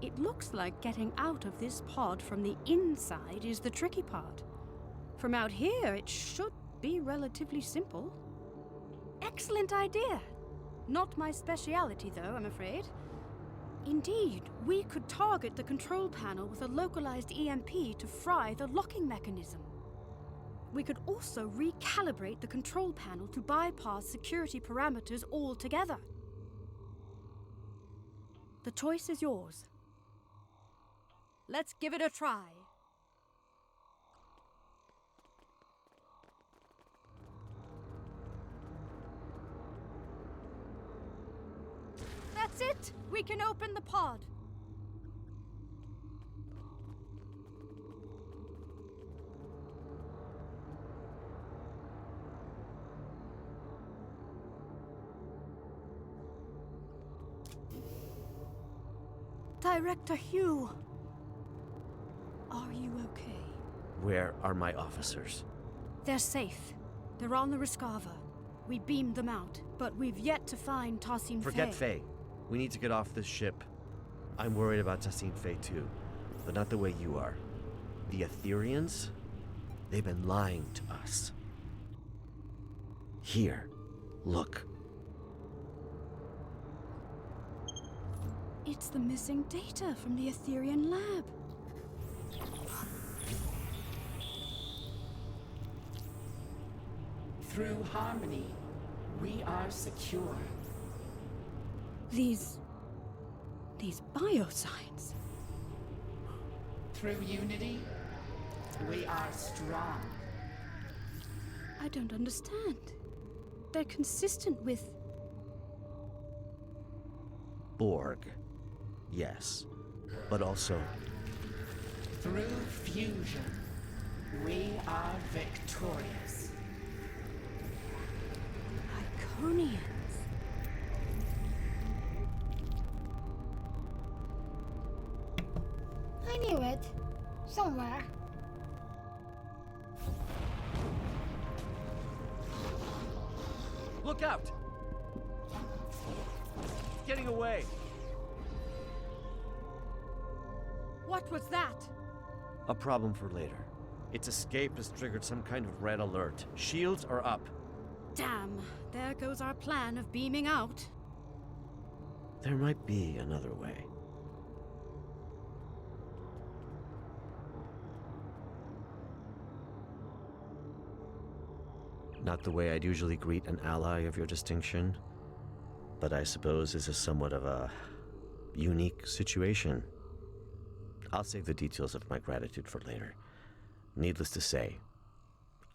It looks like getting out of this pod from the inside is the tricky part. From out here, it should be relatively simple. Excellent idea. Not my speciality, though, I'm afraid. Indeed, we could target the control panel with a localized EMP to fry the locking mechanism. We could also recalibrate the control panel to bypass security parameters altogether. The choice is yours. Let's give it a try. That's it! We can open the pod. Director Hugh, are you okay? Where are my officers? They're safe. They're on the Rescava. We beamed them out, but we've yet to find Tassim Faye. Forget Faye. We need to get off this ship. I'm worried about Tassim Faye too, but not the way you are. The Etherians? They've been lying to us. Here, look. It's the missing data from the Etherian lab. Through harmony, we are secure. These biosigns. Through unity, we are strong. I don't understand. They're consistent with... Borg. Yes. But also... Through fusion, we are victorious. Iconians. I knew it. Somewhere. Look out! Getting away! What was that? A problem for later. Its escape has triggered some kind of red alert. Shields are up. Damn, there goes our plan of beaming out. There might be another way. Not the way I'd usually greet an ally of your distinction, but I suppose this is somewhat of a unique situation. I'll save the details of my gratitude for later. Needless to say,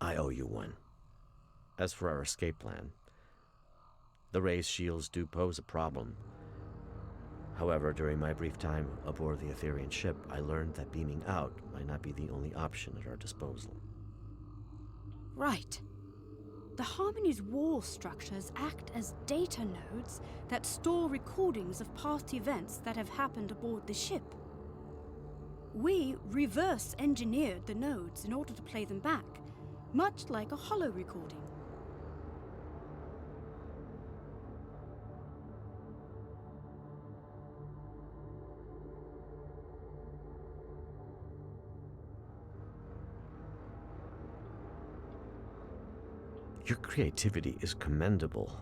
I owe you one. As for our escape plan, the raised shields do pose a problem. However, during my brief time aboard the Etherian ship, I learned that beaming out might not be the only option at our disposal. Right. The Harmony's wall structures act as data nodes that store recordings of past events that have happened aboard the ship. We reverse engineered the nodes in order to play them back, much like a holo recording. Your creativity is commendable.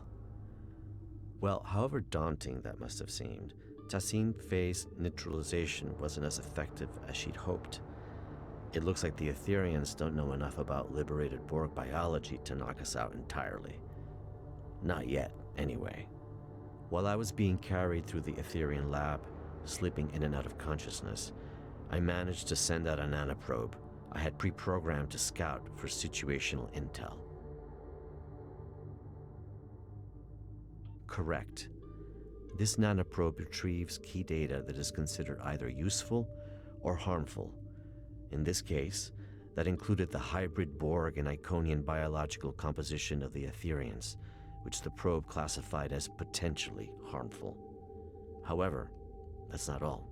Well, however daunting that must have seemed, Tassim Faye's neutralization wasn't as effective as she'd hoped. It looks like the Etherians don't know enough about liberated Borg biology to knock us out entirely. Not yet, anyway. While I was being carried through the Etherian lab, slipping in and out of consciousness, I managed to send out a nanoprobe I had pre-programmed to scout for situational intel. Correct. This nanoprobe retrieves key data that is considered either useful or harmful. In this case, that included the hybrid Borg and Iconian biological composition of the Etherians, which the probe classified as potentially harmful. However, that's not all.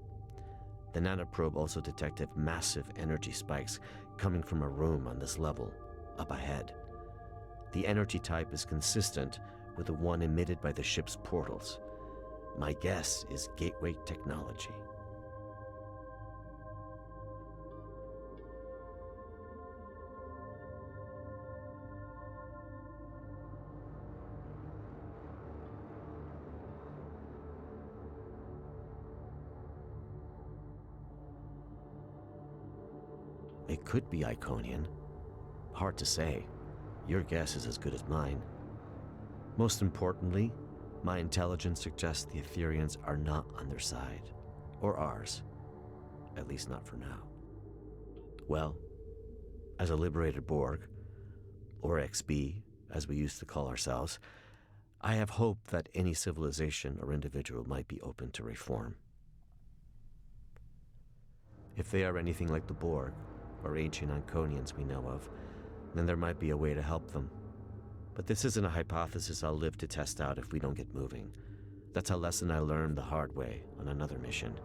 The nanoprobe also detected massive energy spikes coming from a room on this level, up ahead. The energy type is consistent with the one emitted by the ship's portals. My guess is gateway technology. It could be Iconian. Hard to say. Your guess is as good as mine. Most importantly, my intelligence suggests the Etherians are not on their side. Or ours. At least not for now. Well, as a liberated Borg, or XB, as we used to call ourselves, I have hope that any civilization or individual might be open to reform. If they are anything like the Borg, or ancient Iconians we know of, then there might be a way to help them. But this isn't a hypothesis I'll live to test out if we don't get moving. That's a lesson I learned the hard way on another mission.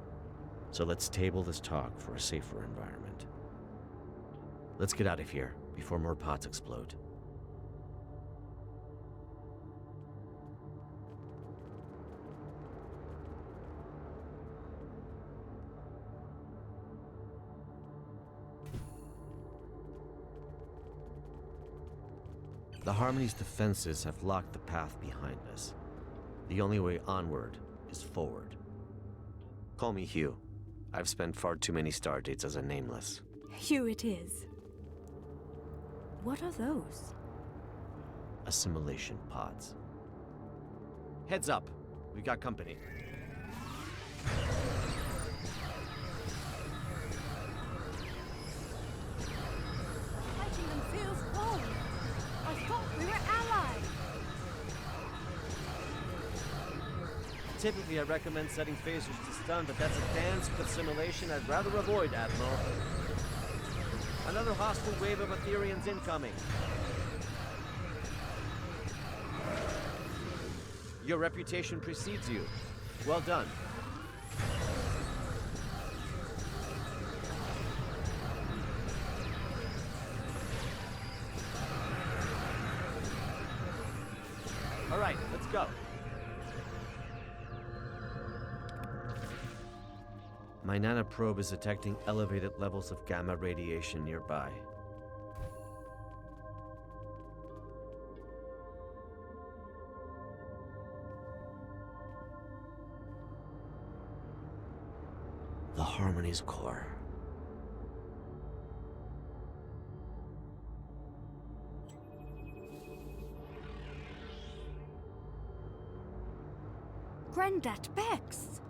So let's table this talk for a safer environment. Let's get out of here before more pots explode. The Harmony's defenses have locked the path behind us. The only way onward is forward. Call me Hugh. I've spent far too many stardates as a nameless. Hugh it is. What are those? Assimilation pods. Heads up. We got company. Fighting them feels wrong. I thought we were allies. Typically, I recommend setting phasers to stun, but that's a dance with assimilation I'd rather avoid, Admiral. Another hostile wave of Etherians incoming. Your reputation precedes you. Well done. All right, let's go. My nanoprobe is detecting elevated levels of gamma radiation nearby. The Harmony's core. Granddad Bex!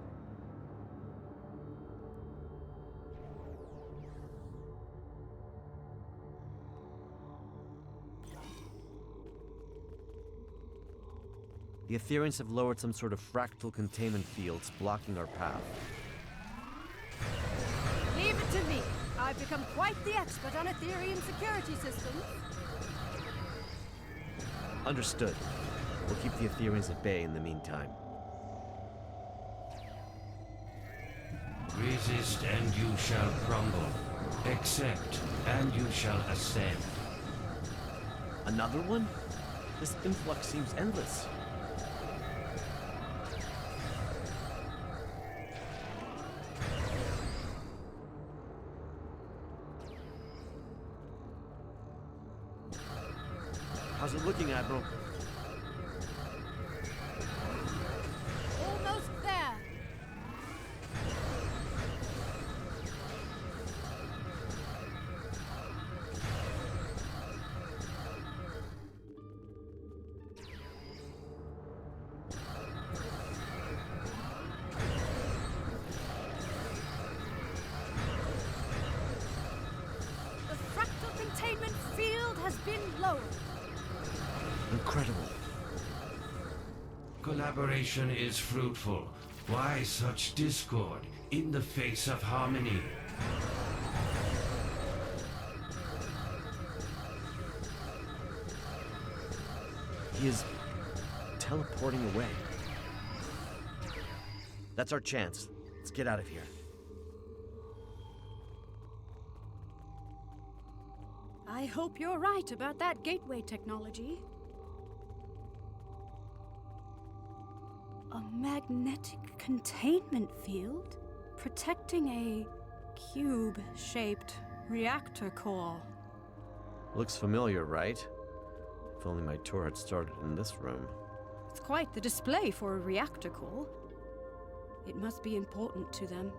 The Etherians have lowered some sort of fractal containment fields blocking our path. Leave it to me. I've become quite the expert on Etherian security systems. Understood. We'll keep the Etherians at bay in the meantime. Resist and you shall crumble. Accept and you shall ascend. Another one? This influx seems endless. How's it looking, Admiral? Almost there. The fractal containment field has been lowered. Incredible. Collaboration is fruitful. Why such discord in the face of harmony? He is teleporting away. That's our chance. Let's get out of here. I hope you're right about that gateway technology. A magnetic containment field protecting a cube-shaped reactor core. Looks familiar, right? If only my tour had started in this room. It's quite the display for a reactor core. It must be important to them.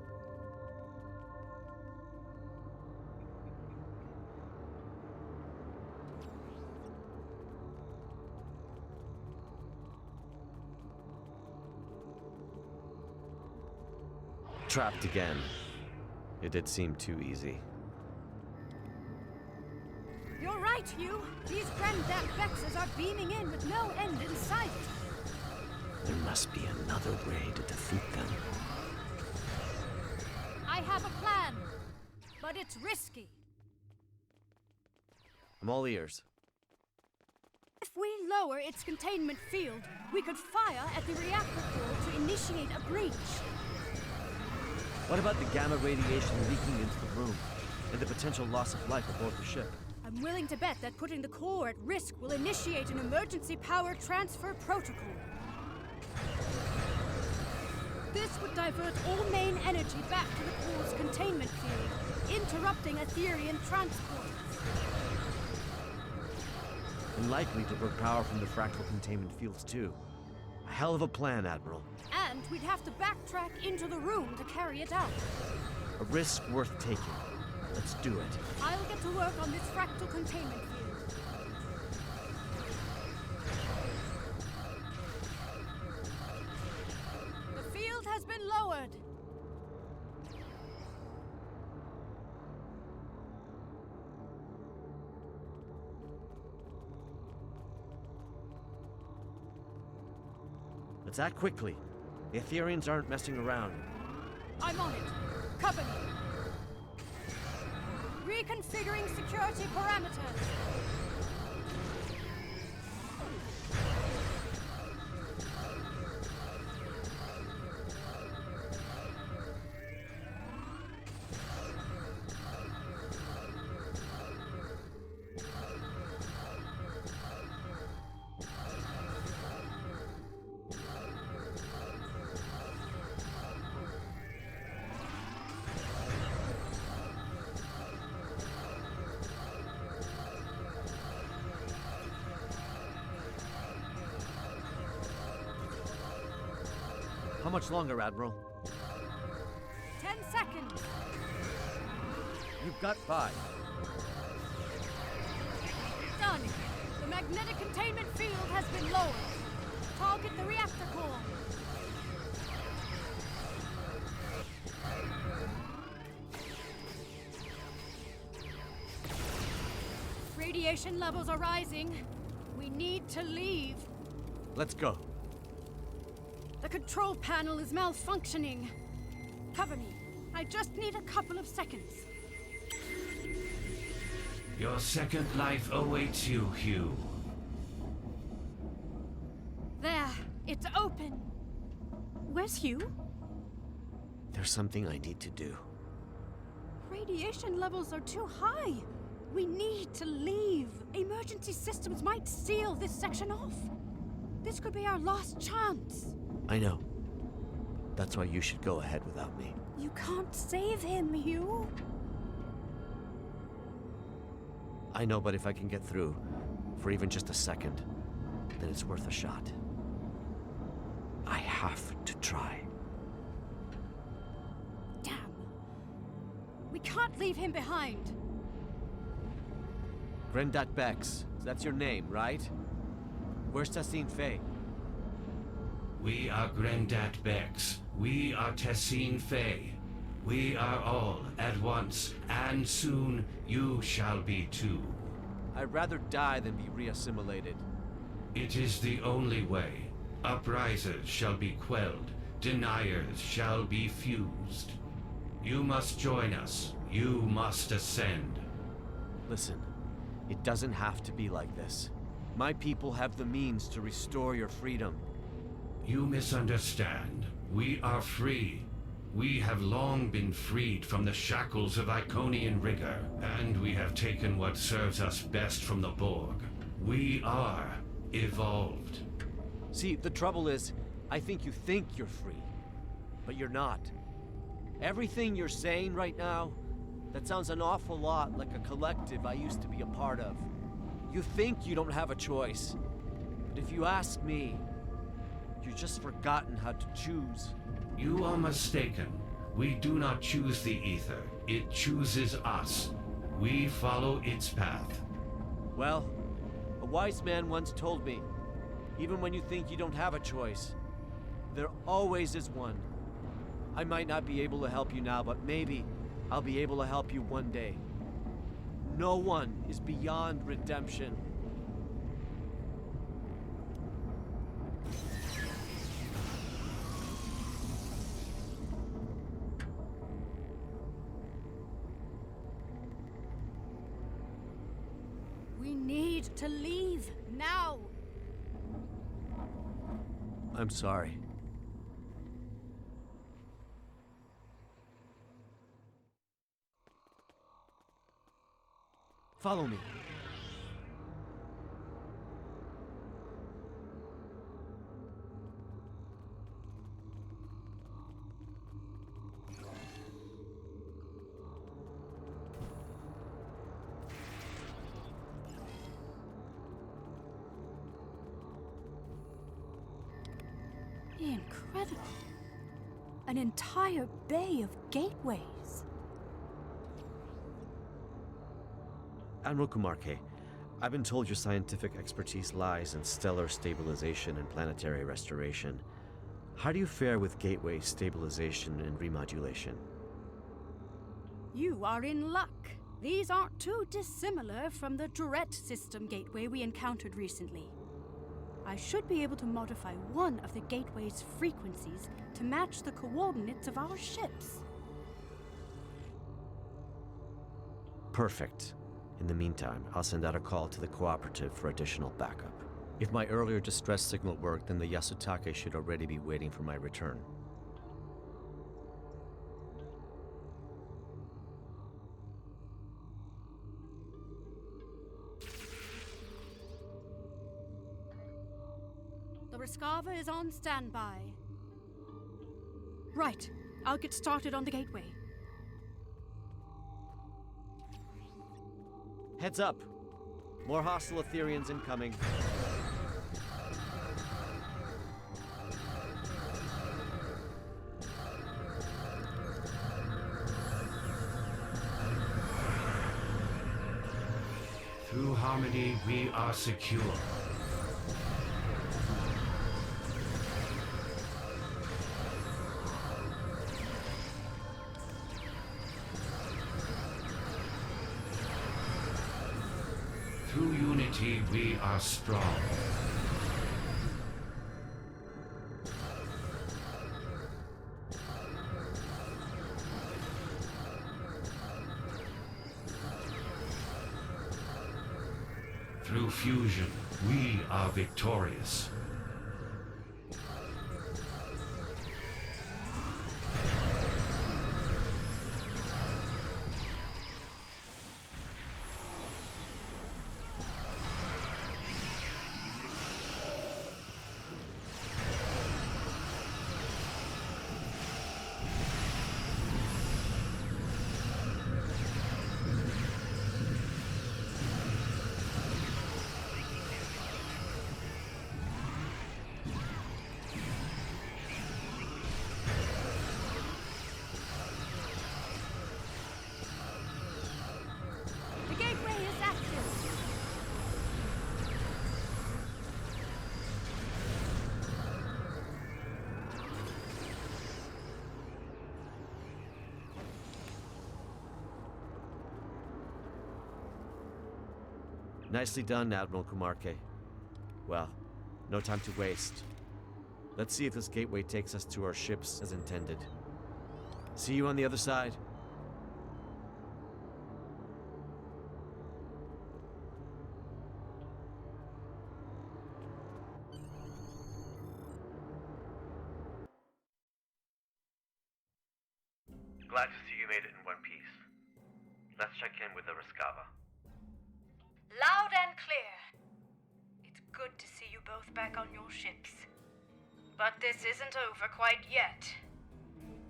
Trapped again. It did seem too easy. You're right, Hugh. These Granddad Bexes are beaming in with no end in sight. There must be another way to defeat them. I have a plan, but it's risky. I'm all ears. If we lower its containment field, we could fire at the reactor core to initiate a breach. What about the gamma radiation leaking into the room, and the potential loss of life aboard the ship? I'm willing to bet that putting the core at risk will initiate an emergency power transfer protocol. This would divert all main energy back to the core's containment field, interrupting Etherian transport. And likely to divert power from the fractal containment fields too. A hell of a plan, Admiral. And we'd have to backtrack into the room to carry it out. A risk worth taking. Let's do it. I'll get to work on this fractal containment field. The field has been lowered. Let's act quickly. The Etherians aren't messing around. I'm on it. Cover me. Reconfiguring security parameters. How much longer, Admiral? 10 seconds. You've got 5. Done. The magnetic containment field has been lowered. Target the reactor core. Radiation levels are rising. We need to leave. Let's go. The control panel is malfunctioning. Cover me. I just need a couple of seconds. Your second life awaits you, Hugh. There. It's open. Where's Hugh? There's something I need to do. Radiation levels are too high. We need to leave. Emergency systems might seal this section off. This could be our last chance. I know. That's why you should go ahead without me. You can't save him, Hugh. I know, but if I can get through, for even just a second, then it's worth a shot. I have to try. Damn. We can't leave him behind. Grandat Bex, that's your name, right? Where's Tassine Faye? We are Grandat Bex. We are Tassine Faye. We are all at once, and soon you shall be too. I'd rather die than be reassimilated. It is the only way. Uprisers shall be quelled. Deniers shall be fused. You must join us. You must ascend. Listen, it doesn't have to be like this. My people have the means to restore your freedom. You misunderstand. We are free. We have long been freed from the shackles of Iconian rigor, and we have taken what serves us best from the Borg. We are evolved. See, the trouble is, I think you think you're free, but you're not. Everything you're saying right now, that sounds an awful lot like a collective I used to be a part of. You think you don't have a choice, but if you ask me, you've just forgotten how to choose. You are mistaken. We do not choose the ether. It chooses us. We follow its path. Well, a wise man once told me, even when you think you don't have a choice, there always is one. I might not be able to help you now, but maybe I'll be able to help you one day. No one is beyond redemption. We need to leave now. I'm sorry. Follow me. Incredible. An entire bay of gateways. Admiral Kumarke, I've been told your scientific expertise lies in stellar stabilization and planetary restoration. How do you fare with gateway stabilization and remodulation? You are in luck. These aren't too dissimilar from the Tourette system gateway we encountered recently. I should be able to modify one of the gateway's frequencies to match the coordinates of our ships. Perfect. In the meantime, I'll send out a call to the cooperative for additional backup. If my earlier distress signal worked, then the Yasutake should already be waiting for my return. The Rescava is on standby. Right. I'll get started on the gateway. Heads up. More hostile Etherians incoming. Through harmony, we are secure. Through unity, we are strong. Through fusion, we are victorious. The gateway is active. Nicely done, Admiral Kumarke. Well, no time to waste. Let's see if this gateway takes us to our ships as intended. See you on the other side. Glad to see you made it in one piece. Let's check in with the Rescava. Loud and clear. It's good to see you both back on your ships. But this isn't over quite yet.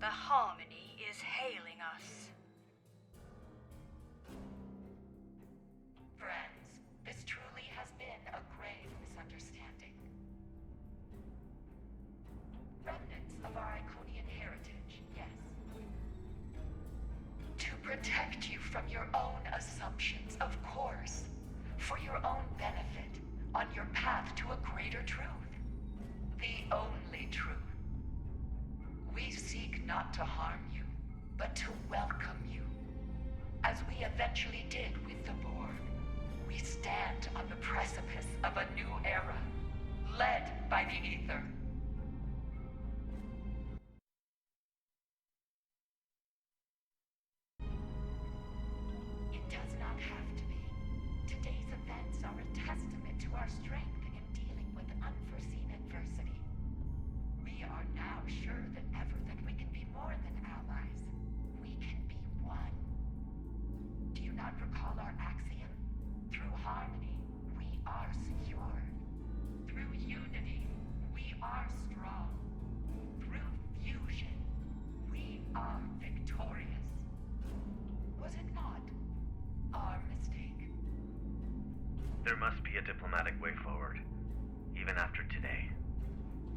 The Harmony is hailing us. Friends, this truly has been a grave misunderstanding. Remnants of our Iconian heritage, yes. To protect you from your own assumptions, of course. For your own benefit, on your path to a greater truth. The only truth. We seek not to harm you, but to welcome you. As we eventually did with the Borg, we stand on the precipice of a new era, led by the Ether. It does not have to be. Today's events are a testament to our strength in dealing with unforeseen adversity. We are now sure than ever that we can be more than allies. We can be one. Do you not recall our axiom? Through harmony, we are secure. Through unity, we are strong. Through fusion, we are victorious. Was it not our mistake? There must be a diplomatic way forward, even after today.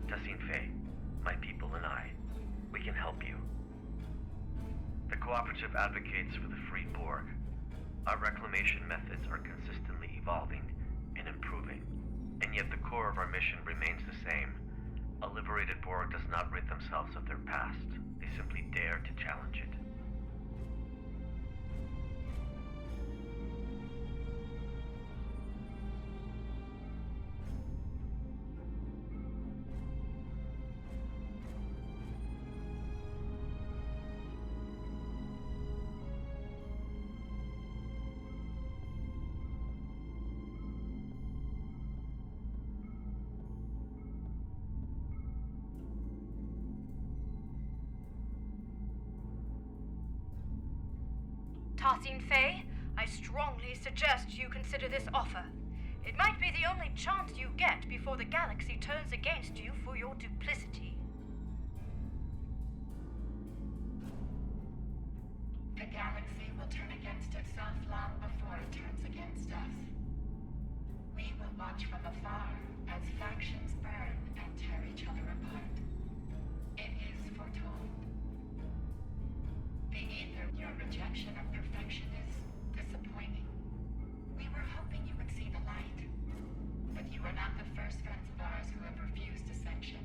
Tassine Faye, my people and I, we can help you. The Cooperative advocates for the free Borg. Our reclamation methods are consistently evolving and improving, and yet the core of our mission remains the same. A liberated Borg does not rid themselves of their past. They simply dare to challenge it. Tassine Faye, I strongly suggest you consider this offer. It might be the only chance you get before the galaxy turns against you for your duplicity. The galaxy will turn against itself long before it turns against us. We will watch from afar as factions burn and tear each other apart. It is foretold. The Ether, your rejection of perfection is disappointing. We were hoping you would see the light, but you are not the first friends of ours who have refused ascension.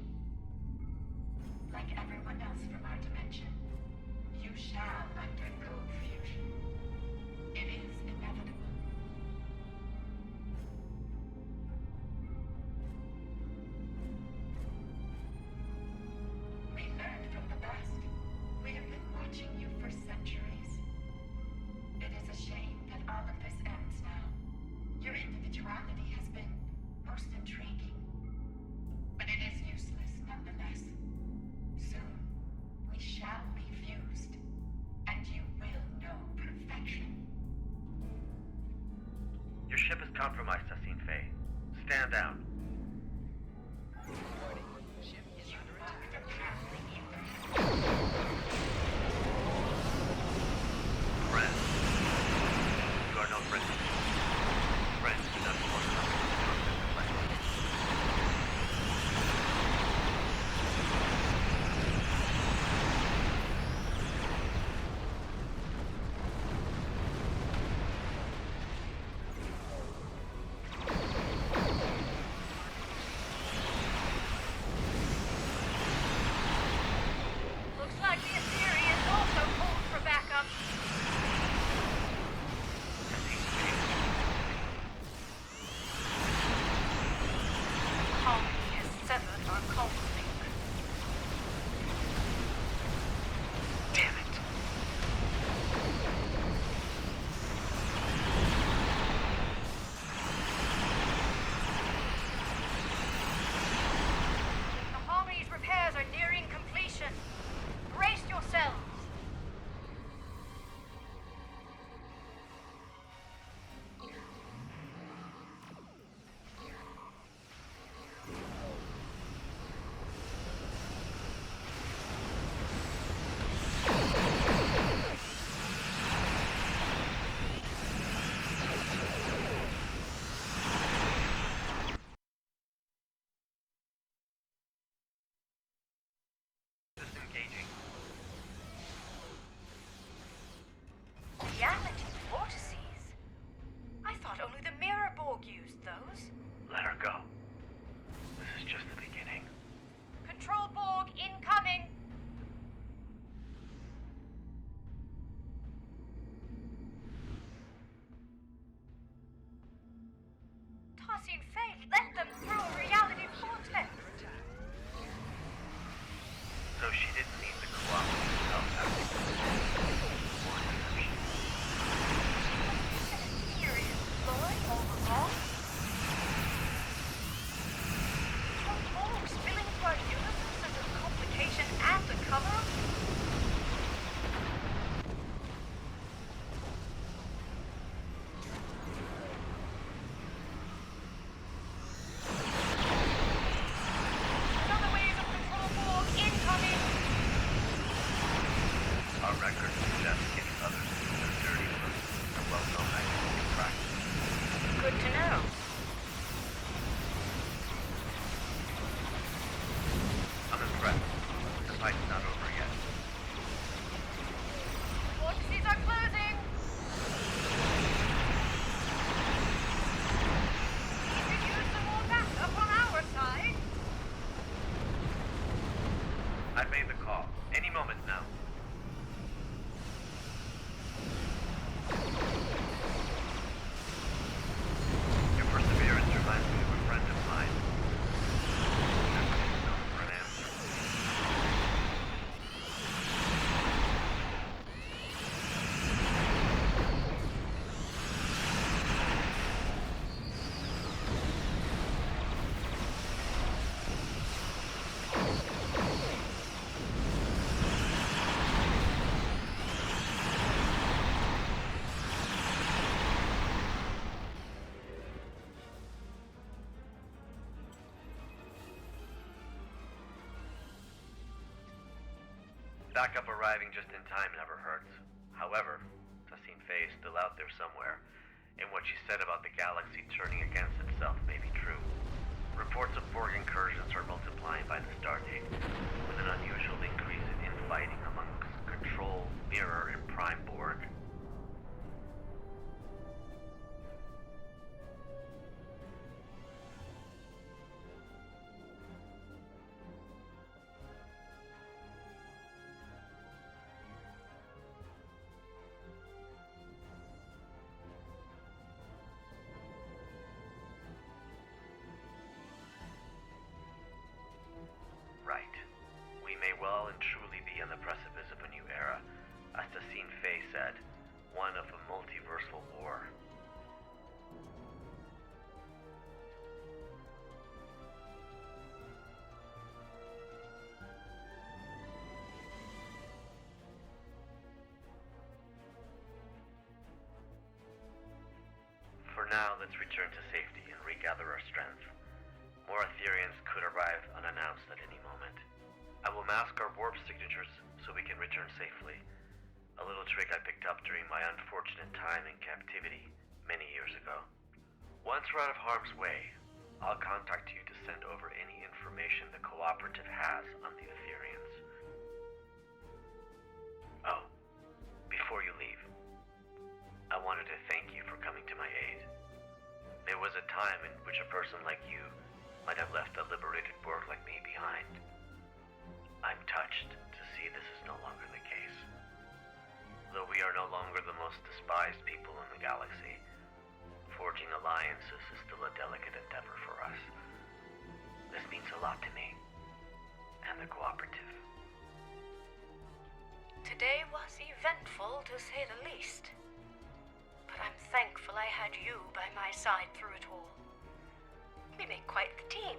Like everyone else from our dimension, you shall undergo fusion. It is inevitable. We learned from the best. We have been watching you for centuries. It is a shame that all of this ends now. Your individuality has been most intriguing, but it is useless nonetheless. Soon, we shall be fused, and you will know perfection. Your ship is compromised, Tassine Faye. Stand down. Warning. Ship is under attack. Friend. You are no friend. Friends do not belong to us. So she didn't need the cooperative help after more deception. Serious lie overall? From borg spilling into our universe as a complication and a cover-up? Another wave of control borg incoming! Our record suggests getting others to do their dirty work, a well-known identity practice. Good to know. I'm impressed. The fight's not over yet. Vortices are closing! We could use some more backup on our side. I've made the call. Any moment now. Your perseverance reminds me of a friend of mine. Never did known for an answer. Backup arriving just in time never hurts. However, Tassine Faye is still out there somewhere, and what she said about the galaxy turning against itself may be true. Reports of Borg incursions are multiplying by the stardate, with an unusual increase in infighting amongst Control, Mirror, and Prime Borg. Right. We may well and truly be on the precipice of a new era, as Tassine Faye said, one of a multiversal war. For now, let's return to safety and regather our strength. More Ethereans could arrive unannounced at any moment. I will mask our warp signatures so we can return safely. A little trick I picked up during my unfortunate time in captivity many years ago. Once we're out of harm's way, I'll contact you to send over any information the Cooperative has on the Ethereans. Oh, before you leave, I wanted to thank you for coming to my aid. There was a time in which a person like you might have left a liberated Borg like me behind. I'm touched to see this is no longer the case. Though we are no longer the most despised people in the galaxy, forging alliances is still a delicate endeavor for us. This means a lot to me, and the Cooperative. Today was eventful, to say the least. But I'm thankful I had you by my side through it all. We make quite the team.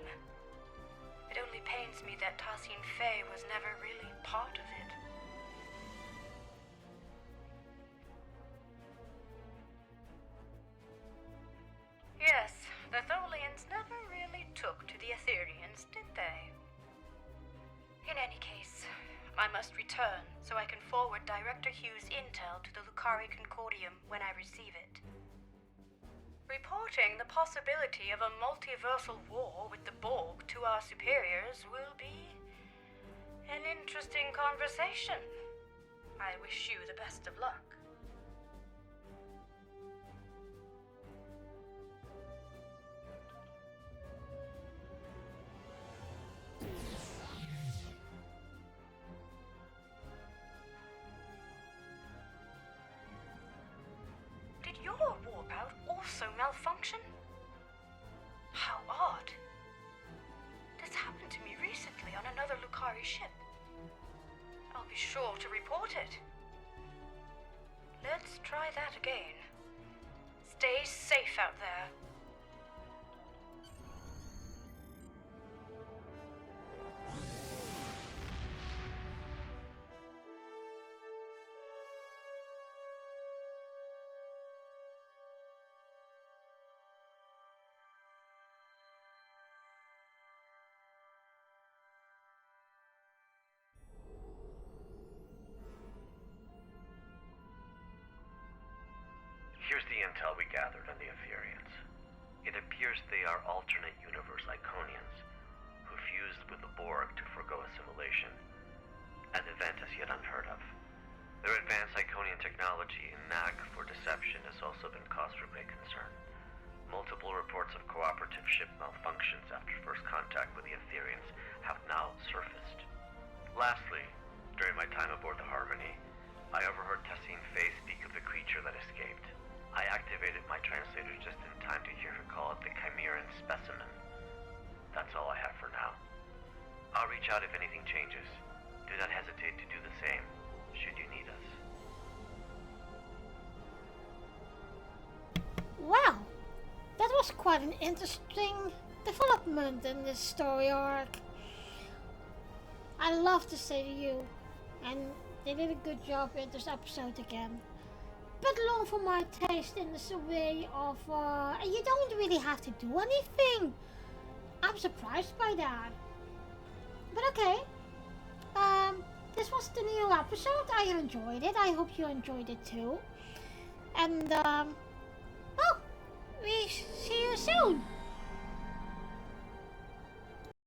It only pains me that Tassine Faye was never really part of it. Yes, the Tholians never really took to the Ethereans, did they? In any case, I must return so I can forward Director Hugh's intel to the Lucari Concordium when I receive it. Reporting the possibility of a multiversal war with the Borg to our superiors will be an interesting conversation. I wish you the best of luck. Did your warp out also malfunction? How odd. This happened to me recently on another Lucari ship. sure to report it. Let's try that again. Stay safe out there. Here's the intel we gathered on the Etherians. It appears they are alternate universe Iconians who fused with the Borg to forgo assimilation, an event as yet unheard of. Their advanced Iconian technology and knack for deception has also been cause for great concern. Multiple reports of cooperative ship malfunctions after first contact with the Etherians have now surfaced. Lastly, during my time aboard the Harmony, I overheard Tessine Faye speak of the creature that escaped. I activated my translator just in time to hear her call it the Chimeran specimen. That's all I have for now. I'll reach out if anything changes. Do not hesitate to do the same, should you need us. Wow, that was quite an interesting development in this story arc. I love to say to you, and they did a good job in this episode again. But long for my taste in this way of, you don't really have to do anything. I'm surprised by that. But okay, this was the new episode. I enjoyed it. I hope you enjoyed it too. And, well, we see you soon.